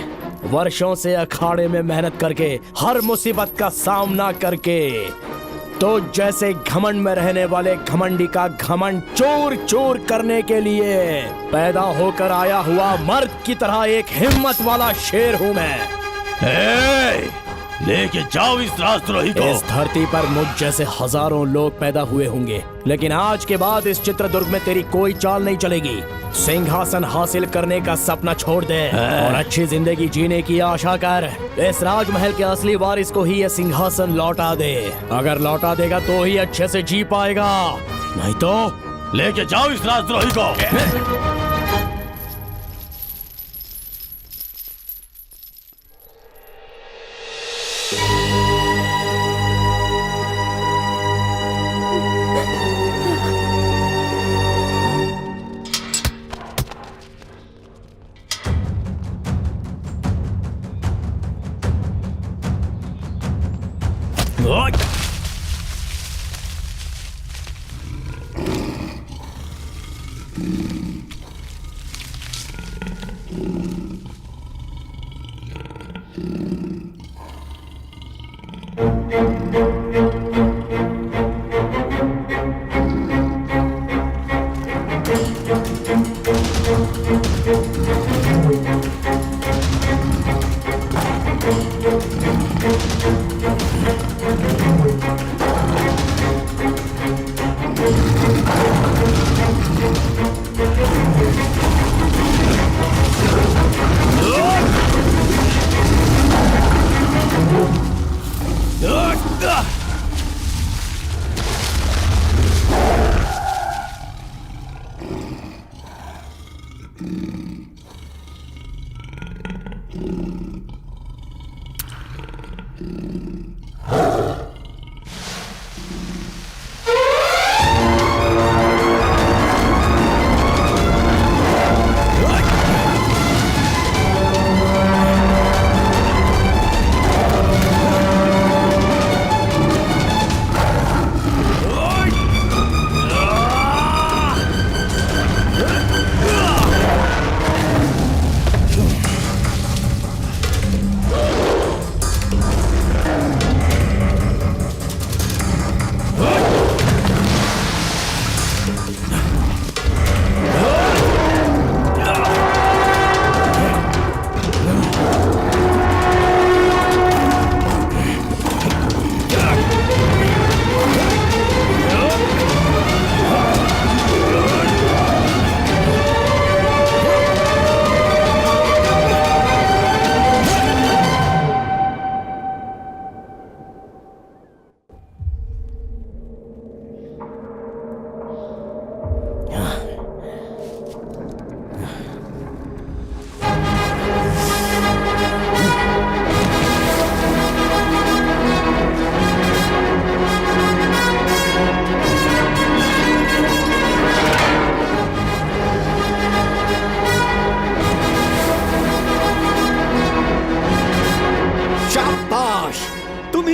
वर्षों से अखाड़े में मेहनत करके, हर मुसीबत का सामना करके तो जैसे घमंड में रहने वाले घमंडी का घमंड चूर चूर करने के लिए पैदा होकर आया हुआ मर्द की तरह एक हिम्मत वाला शेर हूँ मैं। लेके जाओ इस राजद्रोही को। इस धरती पर मुझ जैसे हजारों लोग पैदा हुए होंगे, लेकिन आज के बाद इस चित्रदुर्ग में तेरी कोई चाल नहीं चलेगी। सिंहासन हासिल करने का सपना छोड़ दे और अच्छी जिंदगी जीने की आशा कर। इस राजमहल के असली वारिस को ही यह सिंहासन लौटा दे। अगर लौटा देगा तो ही अच्छे से जी पाएगा, नहीं तो लेके जाओ इस राजद्रोही को।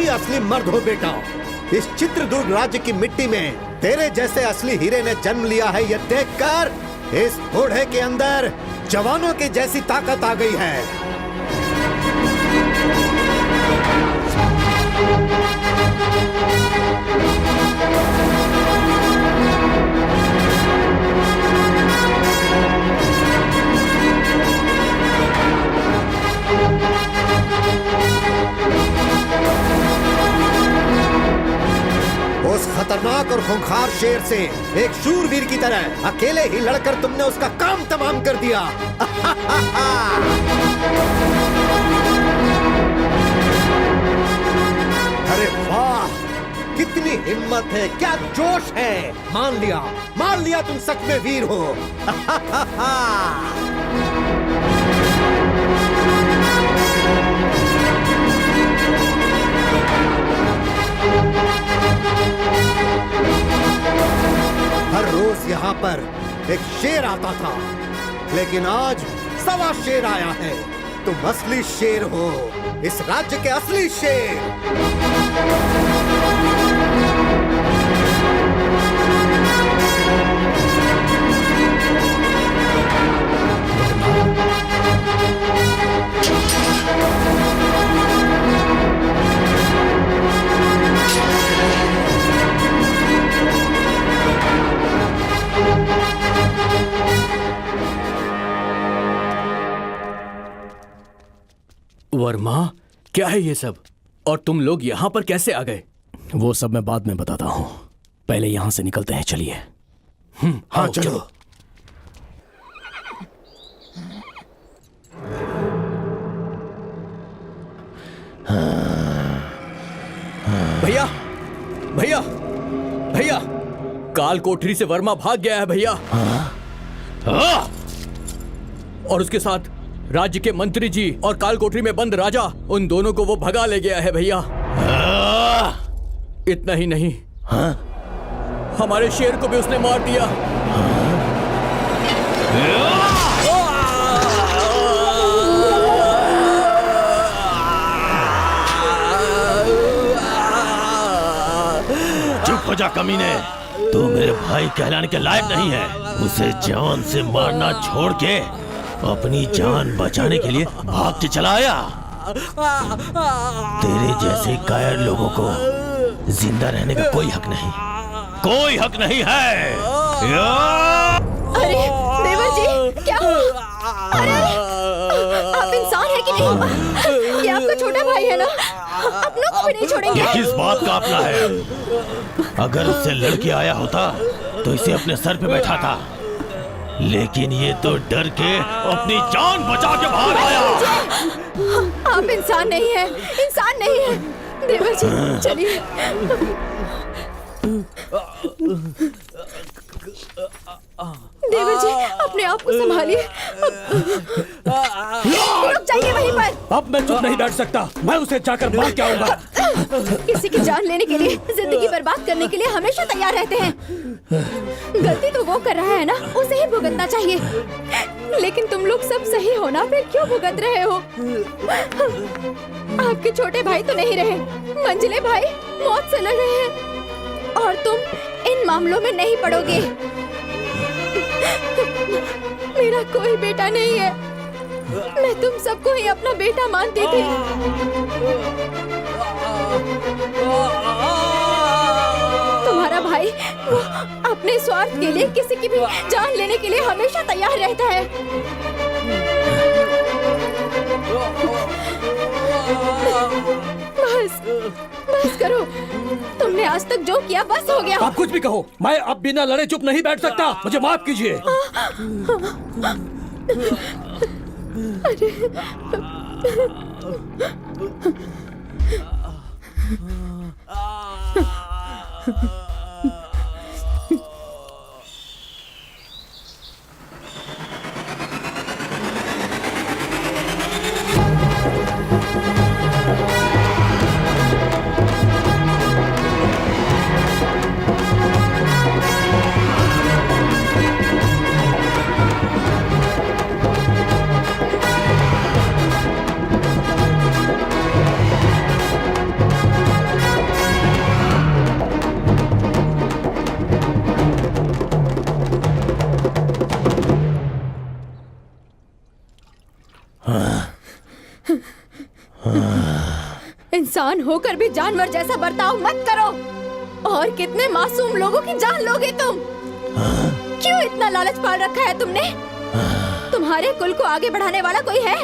असली मर्द हो बेटा। इस चित्रदुर्ग राज्य की मिट्टी में तेरे जैसे असली हीरे ने जन्म लिया है, यह देखकर इस घोड़े के अंदर जवानों की जैसी ताकत आ गई है। उस खतरनाक और खूंखार शेर से एक शूरवीर की तरह अकेले ही लड़कर तुमने उसका काम तमाम कर दिया। अरे वाह, कितनी हिम्मत है, क्या जोश है। मान लिया तुम सच में वीर हो। हर रोज यहाँ पर एक शेर आता था, लेकिन आज सवा शेर आया है। तुम असली शेर हो, इस राज्य के असली शेर। वर्मा, क्या है ये सब? और तुम लोग यहाँ पर कैसे आ गए? वो सब मैं बाद में बताता हूँ, पहले यहाँ से निकलते हैं, चलिए। हाँ चलो। भैया, भैया, भैया, काल कोठरी से वर्मा भाग गया है भैया। और उसके साथ राज्य के मंत्री जी और काल कोठरी में बंद राजा, उन दोनों को वो भगा ले गया है भैया। इतना ही नहीं, हमारे शेर को भी उसने मार दिया। चुप हो जा कमीने, तू मेरे भाई कहलाने के लायक नहीं है। उसे जान से मारना छोड़ के अपनी जान बचाने के लिए भाग के चला आया। तेरे जैसे कायर लोगों को जिंदा रहने का कोई हक नहीं, कोई हक नहीं है। अरे देवर जी, क्या हुआ? अरे आप इंसान है कि नहीं? ये आपका छोटा भाई है ना, अपनों को भी नहीं छोड़ेंगे। ये किस बात का अपना है? अगर उससे लड़के आया होता तो इसे अपने सर पे बैठा था, लेकिन ये तो डर के अपनी जान बचा के बाहर आया। आप इंसान नहीं है, इंसान नहीं है देवर जी, चलिए। देवर जी, अपने आप को संभालिए। रुक जाइए वहीं पर। अब मैं चुप नहीं बैठ सकता, मैं उसे जाकर मार के आऊंगा। किसी की जान लेने के लिए, जिंदगी बर्बाद करने के लिए हमेशा तैयार रहते हैं। गलती तो वो कर रहा है ना, उसे ही भुगतना चाहिए। लेकिन तुम लोग सब सही हो ना, फिर क्यों भुगत रहे हो? आपके छोटे भाई तो नहीं रहे, मंजिले भाई मौत से लड़ रहे हैं, और तुम इन मामलों में नहीं पड़ोगे। मेरा कोई बेटा नहीं है, मैं तुम सबको ही अपना बेटा मानती थी। तुम्हारा भाई वो अपने स्वार्थ के लिए किसी की भी जान लेने के लिए हमेशा तैयार रहता है। बस बस करो, तुमने आज तक जो किया बस हो गया। आप कुछ भी कहो, मैं अब बिना लड़े चुप नहीं बैठ सकता, मुझे माफ कीजिए। इंसान होकर भी जानवर जैसा बर्ताव मत करो। और कितने मासूम लोगों की जान लोगे तुम? क्यों इतना लालच पाल रखा है तुमने? तुम्हारे कुल को आगे बढ़ाने वाला कोई है?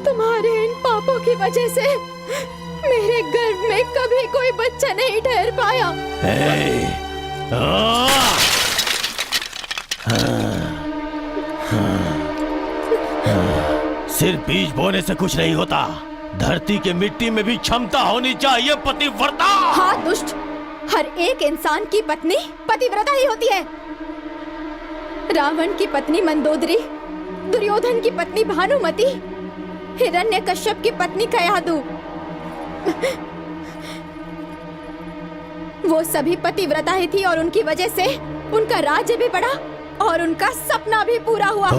तुम्हारे इन पापों की वजह से मेरे गर्भ में कभी कोई बच्चा नहीं ठहर पाया। सिर्फ बीज बोने से कुछ नहीं होता, धरती के मिट्टी में भी क्षमता होनी चाहिए पतिव्रता। हाँ दुष्ट, हर एक इंसान की पत्नी पतिव्रता ही होती है। रावण की पत्नी मंदोदरी, दुर्योधन की पत्नी भानुमति, हिरण्यकश्यप की पत्नी कयादु, वो सभी पतिव्रता ही थी और उनकी वजह से उनका राज्य भी बढ़ा और उनका सपना भी पूरा हुआ।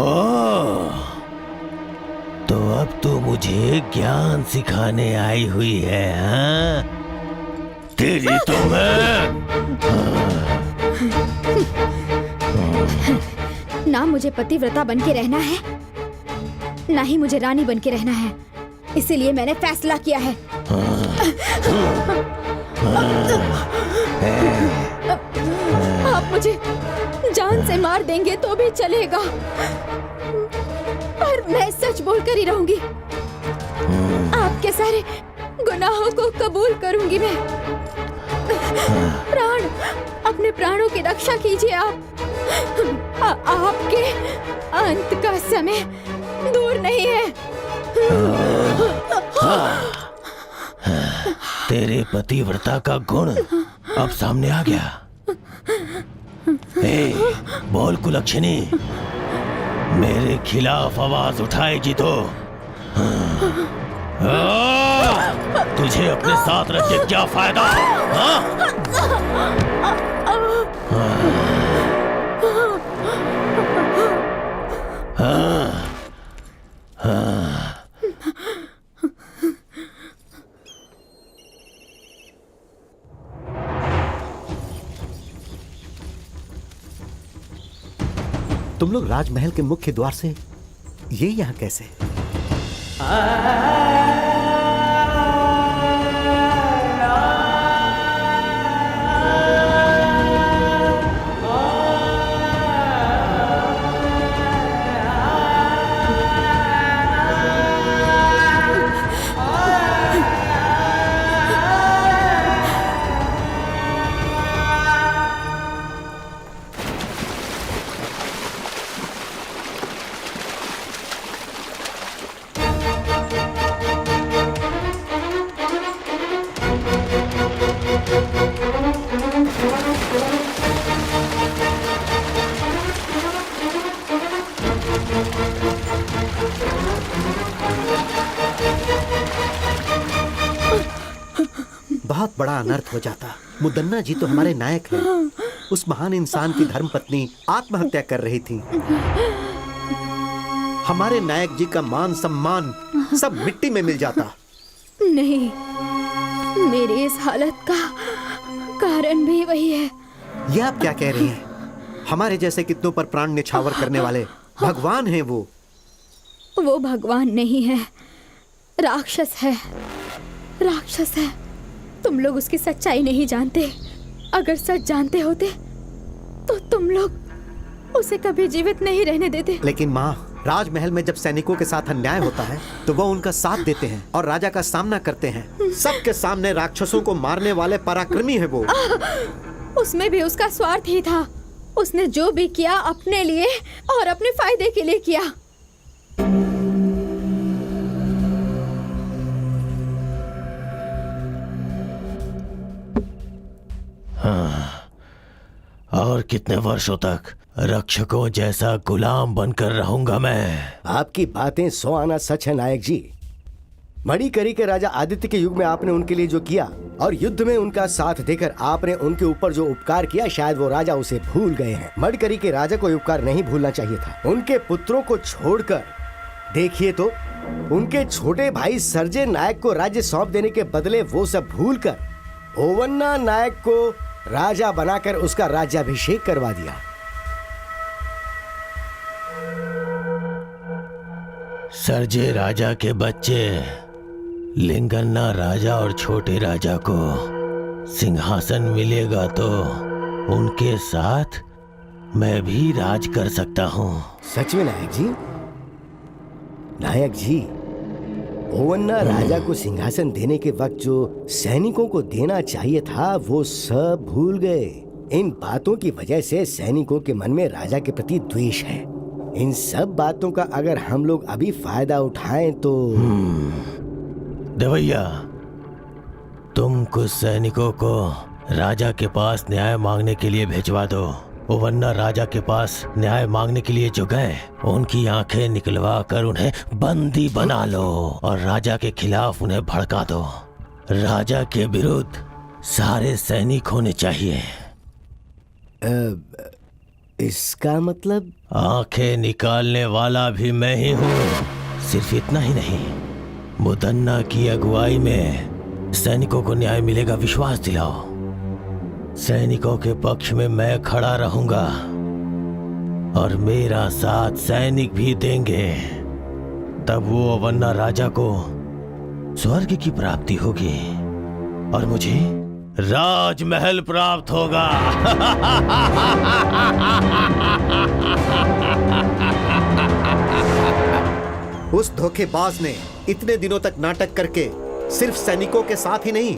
तो अब तो मुझे ज्ञान सिखाने आई हुई है, हाँ? तेरी तो मैं ना मुझे पतिव्रता बन के रहना है, ना ही मुझे रानी बन के रहना है। इसीलिए मैंने फैसला किया है। आप मुझे जान से मार देंगे तो भी चलेगा, और मैं सच बोलकर ही रहूंगी। आपके सारे गुनाहों को कबूल करूंगी मैं। प्राण, अपने प्राणों की रक्षा कीजिए आप। आपके अंत का समय दूर नहीं है। तेरे पतिव्रता का गुण अब सामने आ गया। बोल कुलक्षणी, मेरे खिलाफ आवाज उठाएगी तो तुझे अपने साथ रख के क्या फायदा? तुम लोग राजमहल के मुख्य द्वार से ये यहाँ कैसे? बहुत बड़ा अनर्थ हो जाता। मुदन्ना जी तो हमारे नायक हैं। उस महान इंसान की धर्मपत्नी आत्महत्या कर रही थी। हमारे नायक जी का मान सम्मान सब मिट्टी में मिल जाता। नहीं, मेरी इस हालत का कारण भी वही है। ये आप क्या कह रही हैं? हमारे जैसे कितनों पर प्राण निछावर करने वाले भगवान हैं वो। वो भगवान नहीं है, राक्षस है। राक्षस है। तुम लोग उसकी सच्चाई नहीं जानते। अगर सच जानते होते तो तुम लोग उसे कभी जीवित नहीं रहने देते। लेकिन माँ, राजमहल में जब सैनिकों के साथ अन्याय होता है तो वो उनका साथ देते हैं और राजा का सामना करते हैं। सबके सामने राक्षसों को मारने वाले पराक्रमी है वो। उसमें भी उसका स्वार्थ ही था। उसने जो भी किया अपने लिए और अपने फायदे के लिए किया। और कितने वर्षों तक रक्षकों जैसा गुलाम बनकर रहूंगा मैं? आपकी बातें 100 आना सच है नायक जी। मणिकरी के राजा आदित्य के युग में आपने उनके लिए जो किया और युद्ध में उनका साथ देकर आपने उनके ऊपर जो उपकार किया, शायद वो राजा उसे भूल गए हैं। मणिकरी के राजा को उपकार नहीं भूलना चाहिए था। उनके पुत्रों को छोड़कर देखिए तो उनके छोटे भाई सर्जे नायक को राज्य सौंप देने के बदले वो सब भूलकर ओवन्ना नायक को राजा बनाकर उसका राज्याभिषेक करवा दिया। सर्जे राजा के बच्चे लिंगन्ना राजा और छोटे राजा को सिंहासन मिलेगा तो उनके साथ मैं भी राज कर सकता हूँ। सच में नायक जी? नायक जी, ओवन्ना राजा को सिंहासन देने के वक्त जो सैनिकों को देना चाहिए था वो सब भूल गए। इन बातों की वजह से सैनिकों के मन में राजा के प्रति द्वेष है। इन सब बातों का अगर हम लोग अभी फायदा उठाएं तो देवैया, तुम कुछ सैनिकों को राजा के पास न्याय मांगने के लिए भिजवा दो। ओवन्ना राजा के पास न्याय मांगने के लिए जो गए उनकी आंखें निकलवा कर उन्हें बंदी बना लो और राजा के खिलाफ उन्हें भड़का दो। राजा के विरुद्ध सारे सैनिक होने चाहिए। इसका मतलब? आंखें निकालने वाला भी मैं ही हूँ। सिर्फ इतना ही नहीं, मुदन्ना की अगुवाई में सैनिकों को न्याय मिलेगा, विश्वास दिलाओ। सैनिकों के पक्ष में मैं खड़ा रहूंगा और मेरा साथ सैनिक भी देंगे। तब वो ओवन्ना राजा को स्वर्ग की प्राप्ति होगी और मुझे राजमहल प्राप्त होगा। उस धोखेबाज ने इतने दिनों तक नाटक करके सिर्फ सैनिकों के साथ ही नहीं,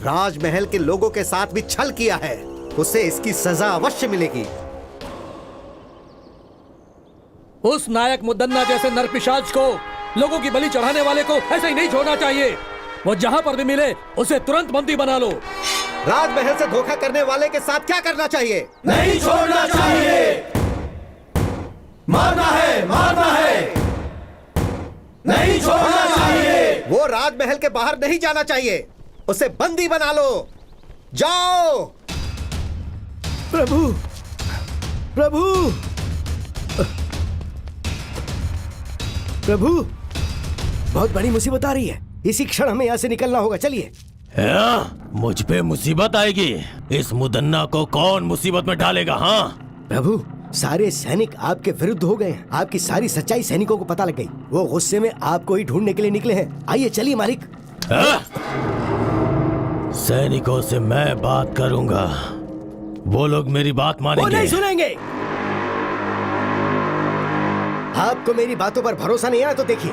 राजमहल के लोगों के साथ भी छल किया है। उसे इसकी सजा अवश्य मिलेगी। उस नायक मुदन्ना जैसे नरपिशाच को, लोगों की बलि चढ़ाने वाले को ऐसे ही नहीं छोड़ना चाहिए। वो जहां पर भी मिले उसे तुरंत बंदी बना लो। राजमहल से धोखा करने वाले के साथ क्या करना चाहिए? नहीं छोड़ना चाहिए। मारना है, मारना है, नहीं छोड़ना चाहिए। वो राजमहल के बाहर नहीं जाना चाहिए, उसे बंदी बना लो। जाओ। प्रभु, प्रभु, प्रभु, बहुत बड़ी मुसीबत आ रही है। इसी क्षण हमें यहाँ से निकलना होगा। चलिए। मुझ पे मुसीबत आएगी? इस मुदन्ना को कौन मुसीबत में डालेगा? हाँ प्रभु, सारे सैनिक आपके विरुद्ध हो गए हैं। आपकी सारी सच्चाई सैनिकों को पता लग गई। वो गुस्से में आपको ही ढूंढने के लिए निकले हैं। आइए चलिए मालिक। सैनिकों से मैं बात करूंगा, वो लोग मेरी बात वो मानेंगे। नहीं सुनेंगे। आपको मेरी बातों पर भरोसा नहीं आया तो देखिए।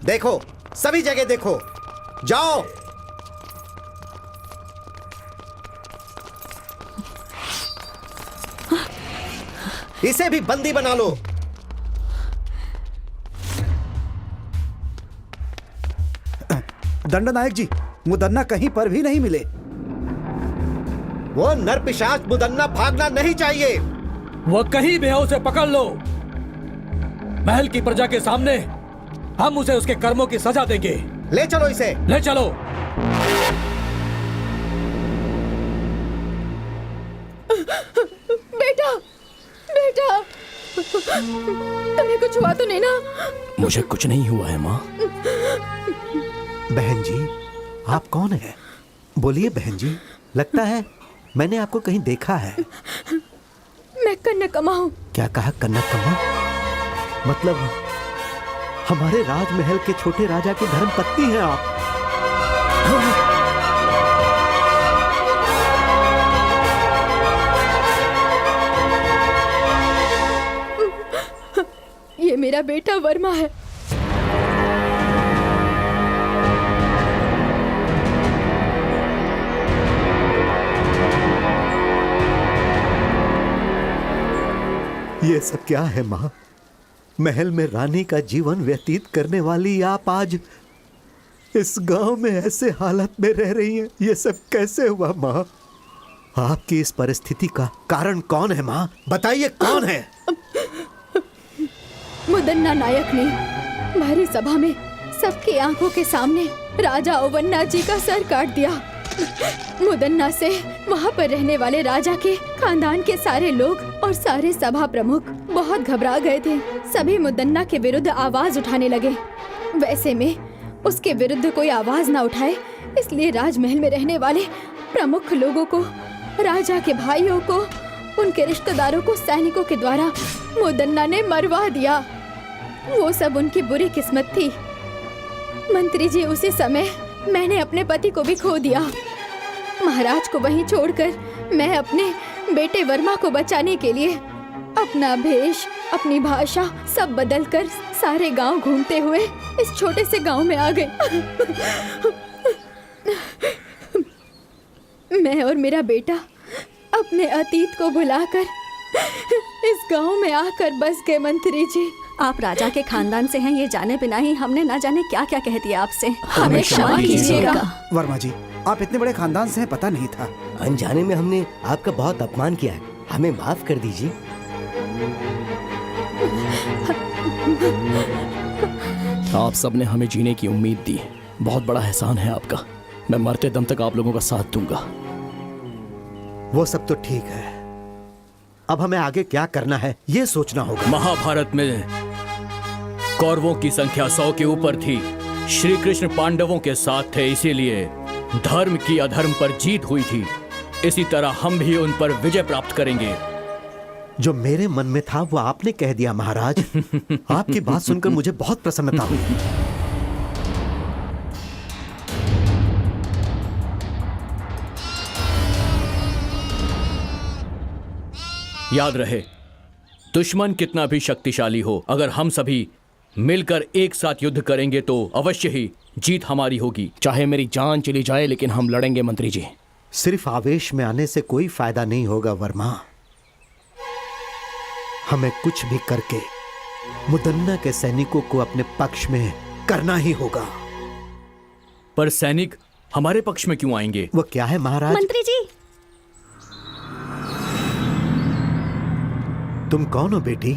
देखो, सभी जगह देखो। जाओ। इसे भी बंदी बना लो। दंडनायक जी, मुदन्ना कहीं पर भी नहीं मिले। वो नरपिशाच मुदन्ना भागना नहीं चाहिए। वो कहीं भी है, उसे पकड़ लो। महल की प्रजा के सामने हम उसे उसके कर्मों की सजा देंगे। ले चलो इसे। ले चलो। बेटा, बेटा, तुम्हें कुछ हुआ तो नहीं ना? मुझे कुछ नहीं हुआ है माँ। बहन जी, आप कौन है? बोलिए बहन जी, लगता है मैंने आपको कहीं देखा है। मैं कन्नकम्मा हूँ। क्या कहा? कन्नकम्मा? मतलब हमारे राजमहल के छोटे राजा की धर्मपत्नी हैं आप। ये मेरा बेटा वर्मा है। ये सब क्या है माँ? महल में रानी का जीवन व्यतीत करने वाली आप आज इस गांव में ऐसे हालत में रह रही हैं। ये सब कैसे हुआ माँ? आपकी इस परिस्थिति का कारण कौन है माँ? बताइए कौन है? मुदन्ना नायक ने भारी सभा में सबकी आंखों के सामने राजा ओवन्ना जी का सर काट दिया। मुदन्ना से वहाँ पर रहने वाले राजा के खानदान के सारे लोग और सारे सभा प्रमुख बहुत घबरा गए थे। सभी मुदन्ना के विरुद्ध आवाज उठाने लगे। वैसे में उसके विरुद्ध कोई आवाज ना उठाए, इसलिए राजमहल में रहने वाले प्रमुख लोगों को, राजा के भाइयों को, उनके रिश्तेदारों को सैनिकों के द्वारा मुदन्ना ने मरवा दिया। वो सब उनकी बुरी किस्मत थी। मंत्री जी, उसी समय मैंने अपने पति को भी खो दिया। महाराज को वहीं छोड़कर मैं अपने बेटे वर्मा को बचाने के लिए अपना भेष, अपनी भाषा सब बदलकर सारे गांव घूमते हुए इस छोटे से गांव में आ गई। मैं और मेरा बेटा अपने अतीत को भुलाकर इस गांव में आकर बस गए। मंत्री जी, आप राजा के खानदान से हैं, ये जाने बिना ही हमने ना जाने क्या क्या कह दिया आपसे। हमें क्षमा कीजिएगा। वर्मा जी, आप इतने बड़े खानदान से हैं, पता नहीं था। अनजाने में हमने आपका बहुत अपमान किया है, हमें माफ कर दीजिए। आप सबने हमें जीने की उम्मीद दी, बहुत बड़ा एहसान है आपका। मैं मरते दम तक आप लोगों का साथ दूंगा। वो सब तो ठीक है, अब हमें आगे क्या करना है ये सोचना होगा। महाभारत में कौरवों की संख्या 100 के ऊपर थी। श्री कृष्ण पांडवों के साथ थे, इसीलिए धर्म की अधर्म पर जीत हुई थी। इसी तरह हम भी उन पर विजय प्राप्त करेंगे। जो मेरे मन में था वो आपने कह दिया महाराज। आपकी बात सुनकर मुझे बहुत प्रसन्नता हुई। याद रहे, दुश्मन कितना भी शक्तिशाली हो, अगर हम सभी मिलकर एक साथ युद्ध करेंगे तो अवश्य ही जीत हमारी होगी। चाहे मेरी जान चली जाए लेकिन हम लड़ेंगे मंत्री जी। सिर्फ आवेश में आने से कोई फायदा नहीं होगा वर्मा। हमें कुछ भी करके मुदन्ना के सैनिकों को अपने पक्ष में करना ही होगा। पर सैनिक हमारे पक्ष में क्यों आएंगे? वो क्या है महाराज? मंत्री जी, तुम कौन हो बेटी?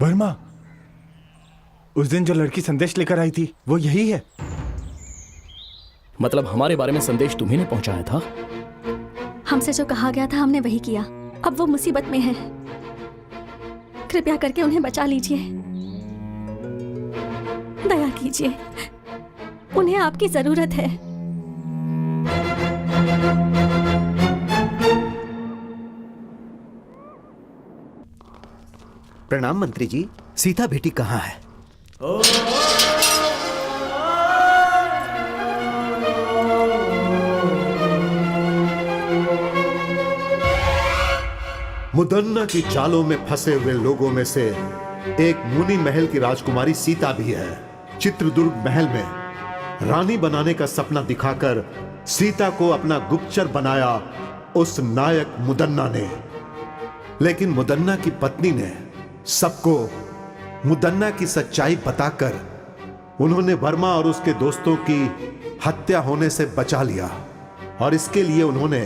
वर्मा, उस दिन जो लड़की संदेश लेकर आई थी वो यही है। मतलब हमारे बारे में संदेश तुम्ही ने पहुंचाया था? हमसे जो कहा गया था हमने वही किया। अब वो मुसीबत में है, कृपया करके उन्हें बचा लीजिए। दया कीजिए, उन्हें आपकी जरूरत है। प्रणाम मंत्री जी। सीता बेटी कहाँ है? मुदन्ना की चालों में फंसे हुए लोगों में से एक मुनि महल की राजकुमारी सीता भी है। चित्रदुर्ग महल में रानी बनाने का सपना दिखाकर सीता को अपना गुप्तचर बनाया उस नायक मुदन्ना ने। लेकिन मुदन्ना की पत्नी ने सबको मुदन्ना की सच्चाई बताकर उन्होंने वर्मा और उसके दोस्तों की हत्या होने से बचा लिया। और इसके लिए उन्होंने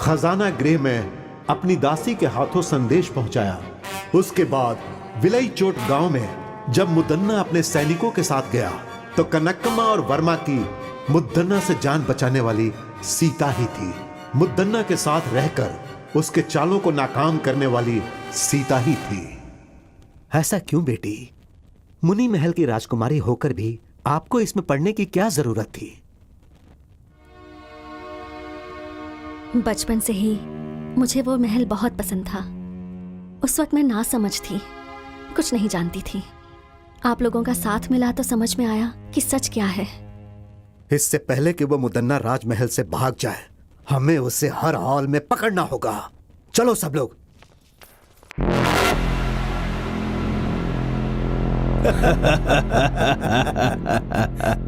खजाना गृह में अपनी दासी के हाथों संदेश पहुंचाया। उसके बाद विलई चोट गांव में जब मुदन्ना अपने सैनिकों के साथ गया तो कनकम्मा और वर्मा की मुदन्ना से जान बचाने वाली सीता ही थी। मुदन्ना के साथ रहकर उसके चालों को नाकाम करने वाली सीता ही थी। ऐसा क्यों बेटी? मुनि महल की राजकुमारी होकर भी आपको इसमें पढ़ने की क्या जरूरत थी? बचपन से ही मुझे वो महल बहुत पसंद था। उस वक्त मैं नासमझ थी, कुछ नहीं जानती थी। आप लोगों का साथ मिला तो समझ में आया कि सच क्या है। इससे पहले कि वो मुदन्ना राजमहल से भाग जाए, हमें उसे हर हाल में पकड़ना होगा। चलो सब लोग।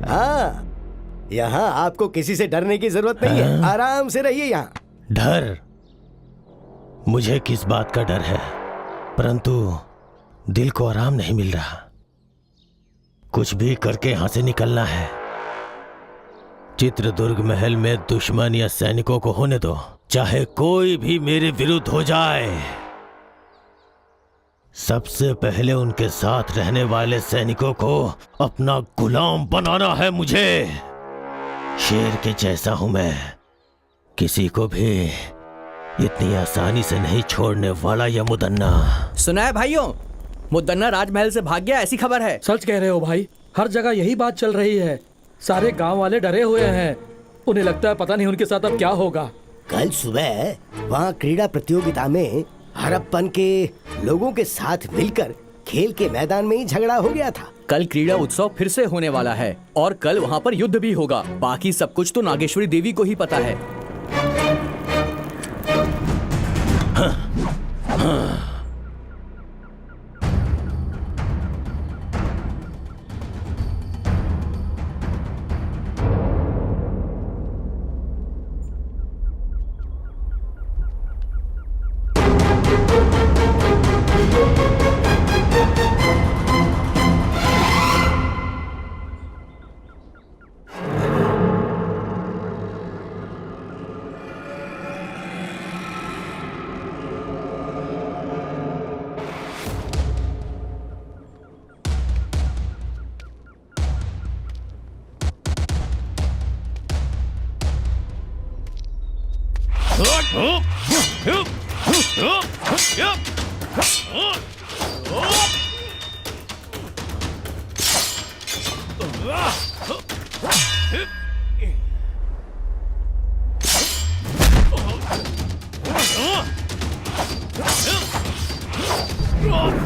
हाँ, यहाँ आपको किसी से डरने की जरूरत नहीं है। आराम से रहिए यहाँ। डर? मुझे किस बात का डर है, परंतु दिल को आराम नहीं मिल रहा। कुछ भी करके यहां से निकलना है। चित्रदुर्ग महल में दुश्मन या सैनिकों को होने दो, चाहे कोई भी मेरे विरुद्ध हो जाए। सबसे पहले उनके साथ रहने वाले सैनिकों को अपना गुलाम बनाना है मुझे। शेर के जैसा हूं मैं, किसी को भी इतनी आसानी से नहीं छोड़ने वाला। यह मुदन्ना। सुना है भाइयों, मुदन्ना राजमहल से भाग गया, ऐसी खबर है। सच कह रहे हो भाई, हर जगह यही बात चल रही है। सारे गांव वाले डरे हुए हैं। उन्हें लगता है पता नहीं उनके साथ अब क्या होगा। कल सुबह वहाँ क्रीड़ा प्रतियोगिता में हड़प्पन के लोगों के साथ मिलकर खेल के मैदान में ही झगड़ा हो गया था। कल क्रीड़ा उत्सव फिर से होने वाला है और कल वहाँ पर युद्ध भी होगा। बाकी सब कुछ तो नागेश्वरी देवी को ही पता है। Oh!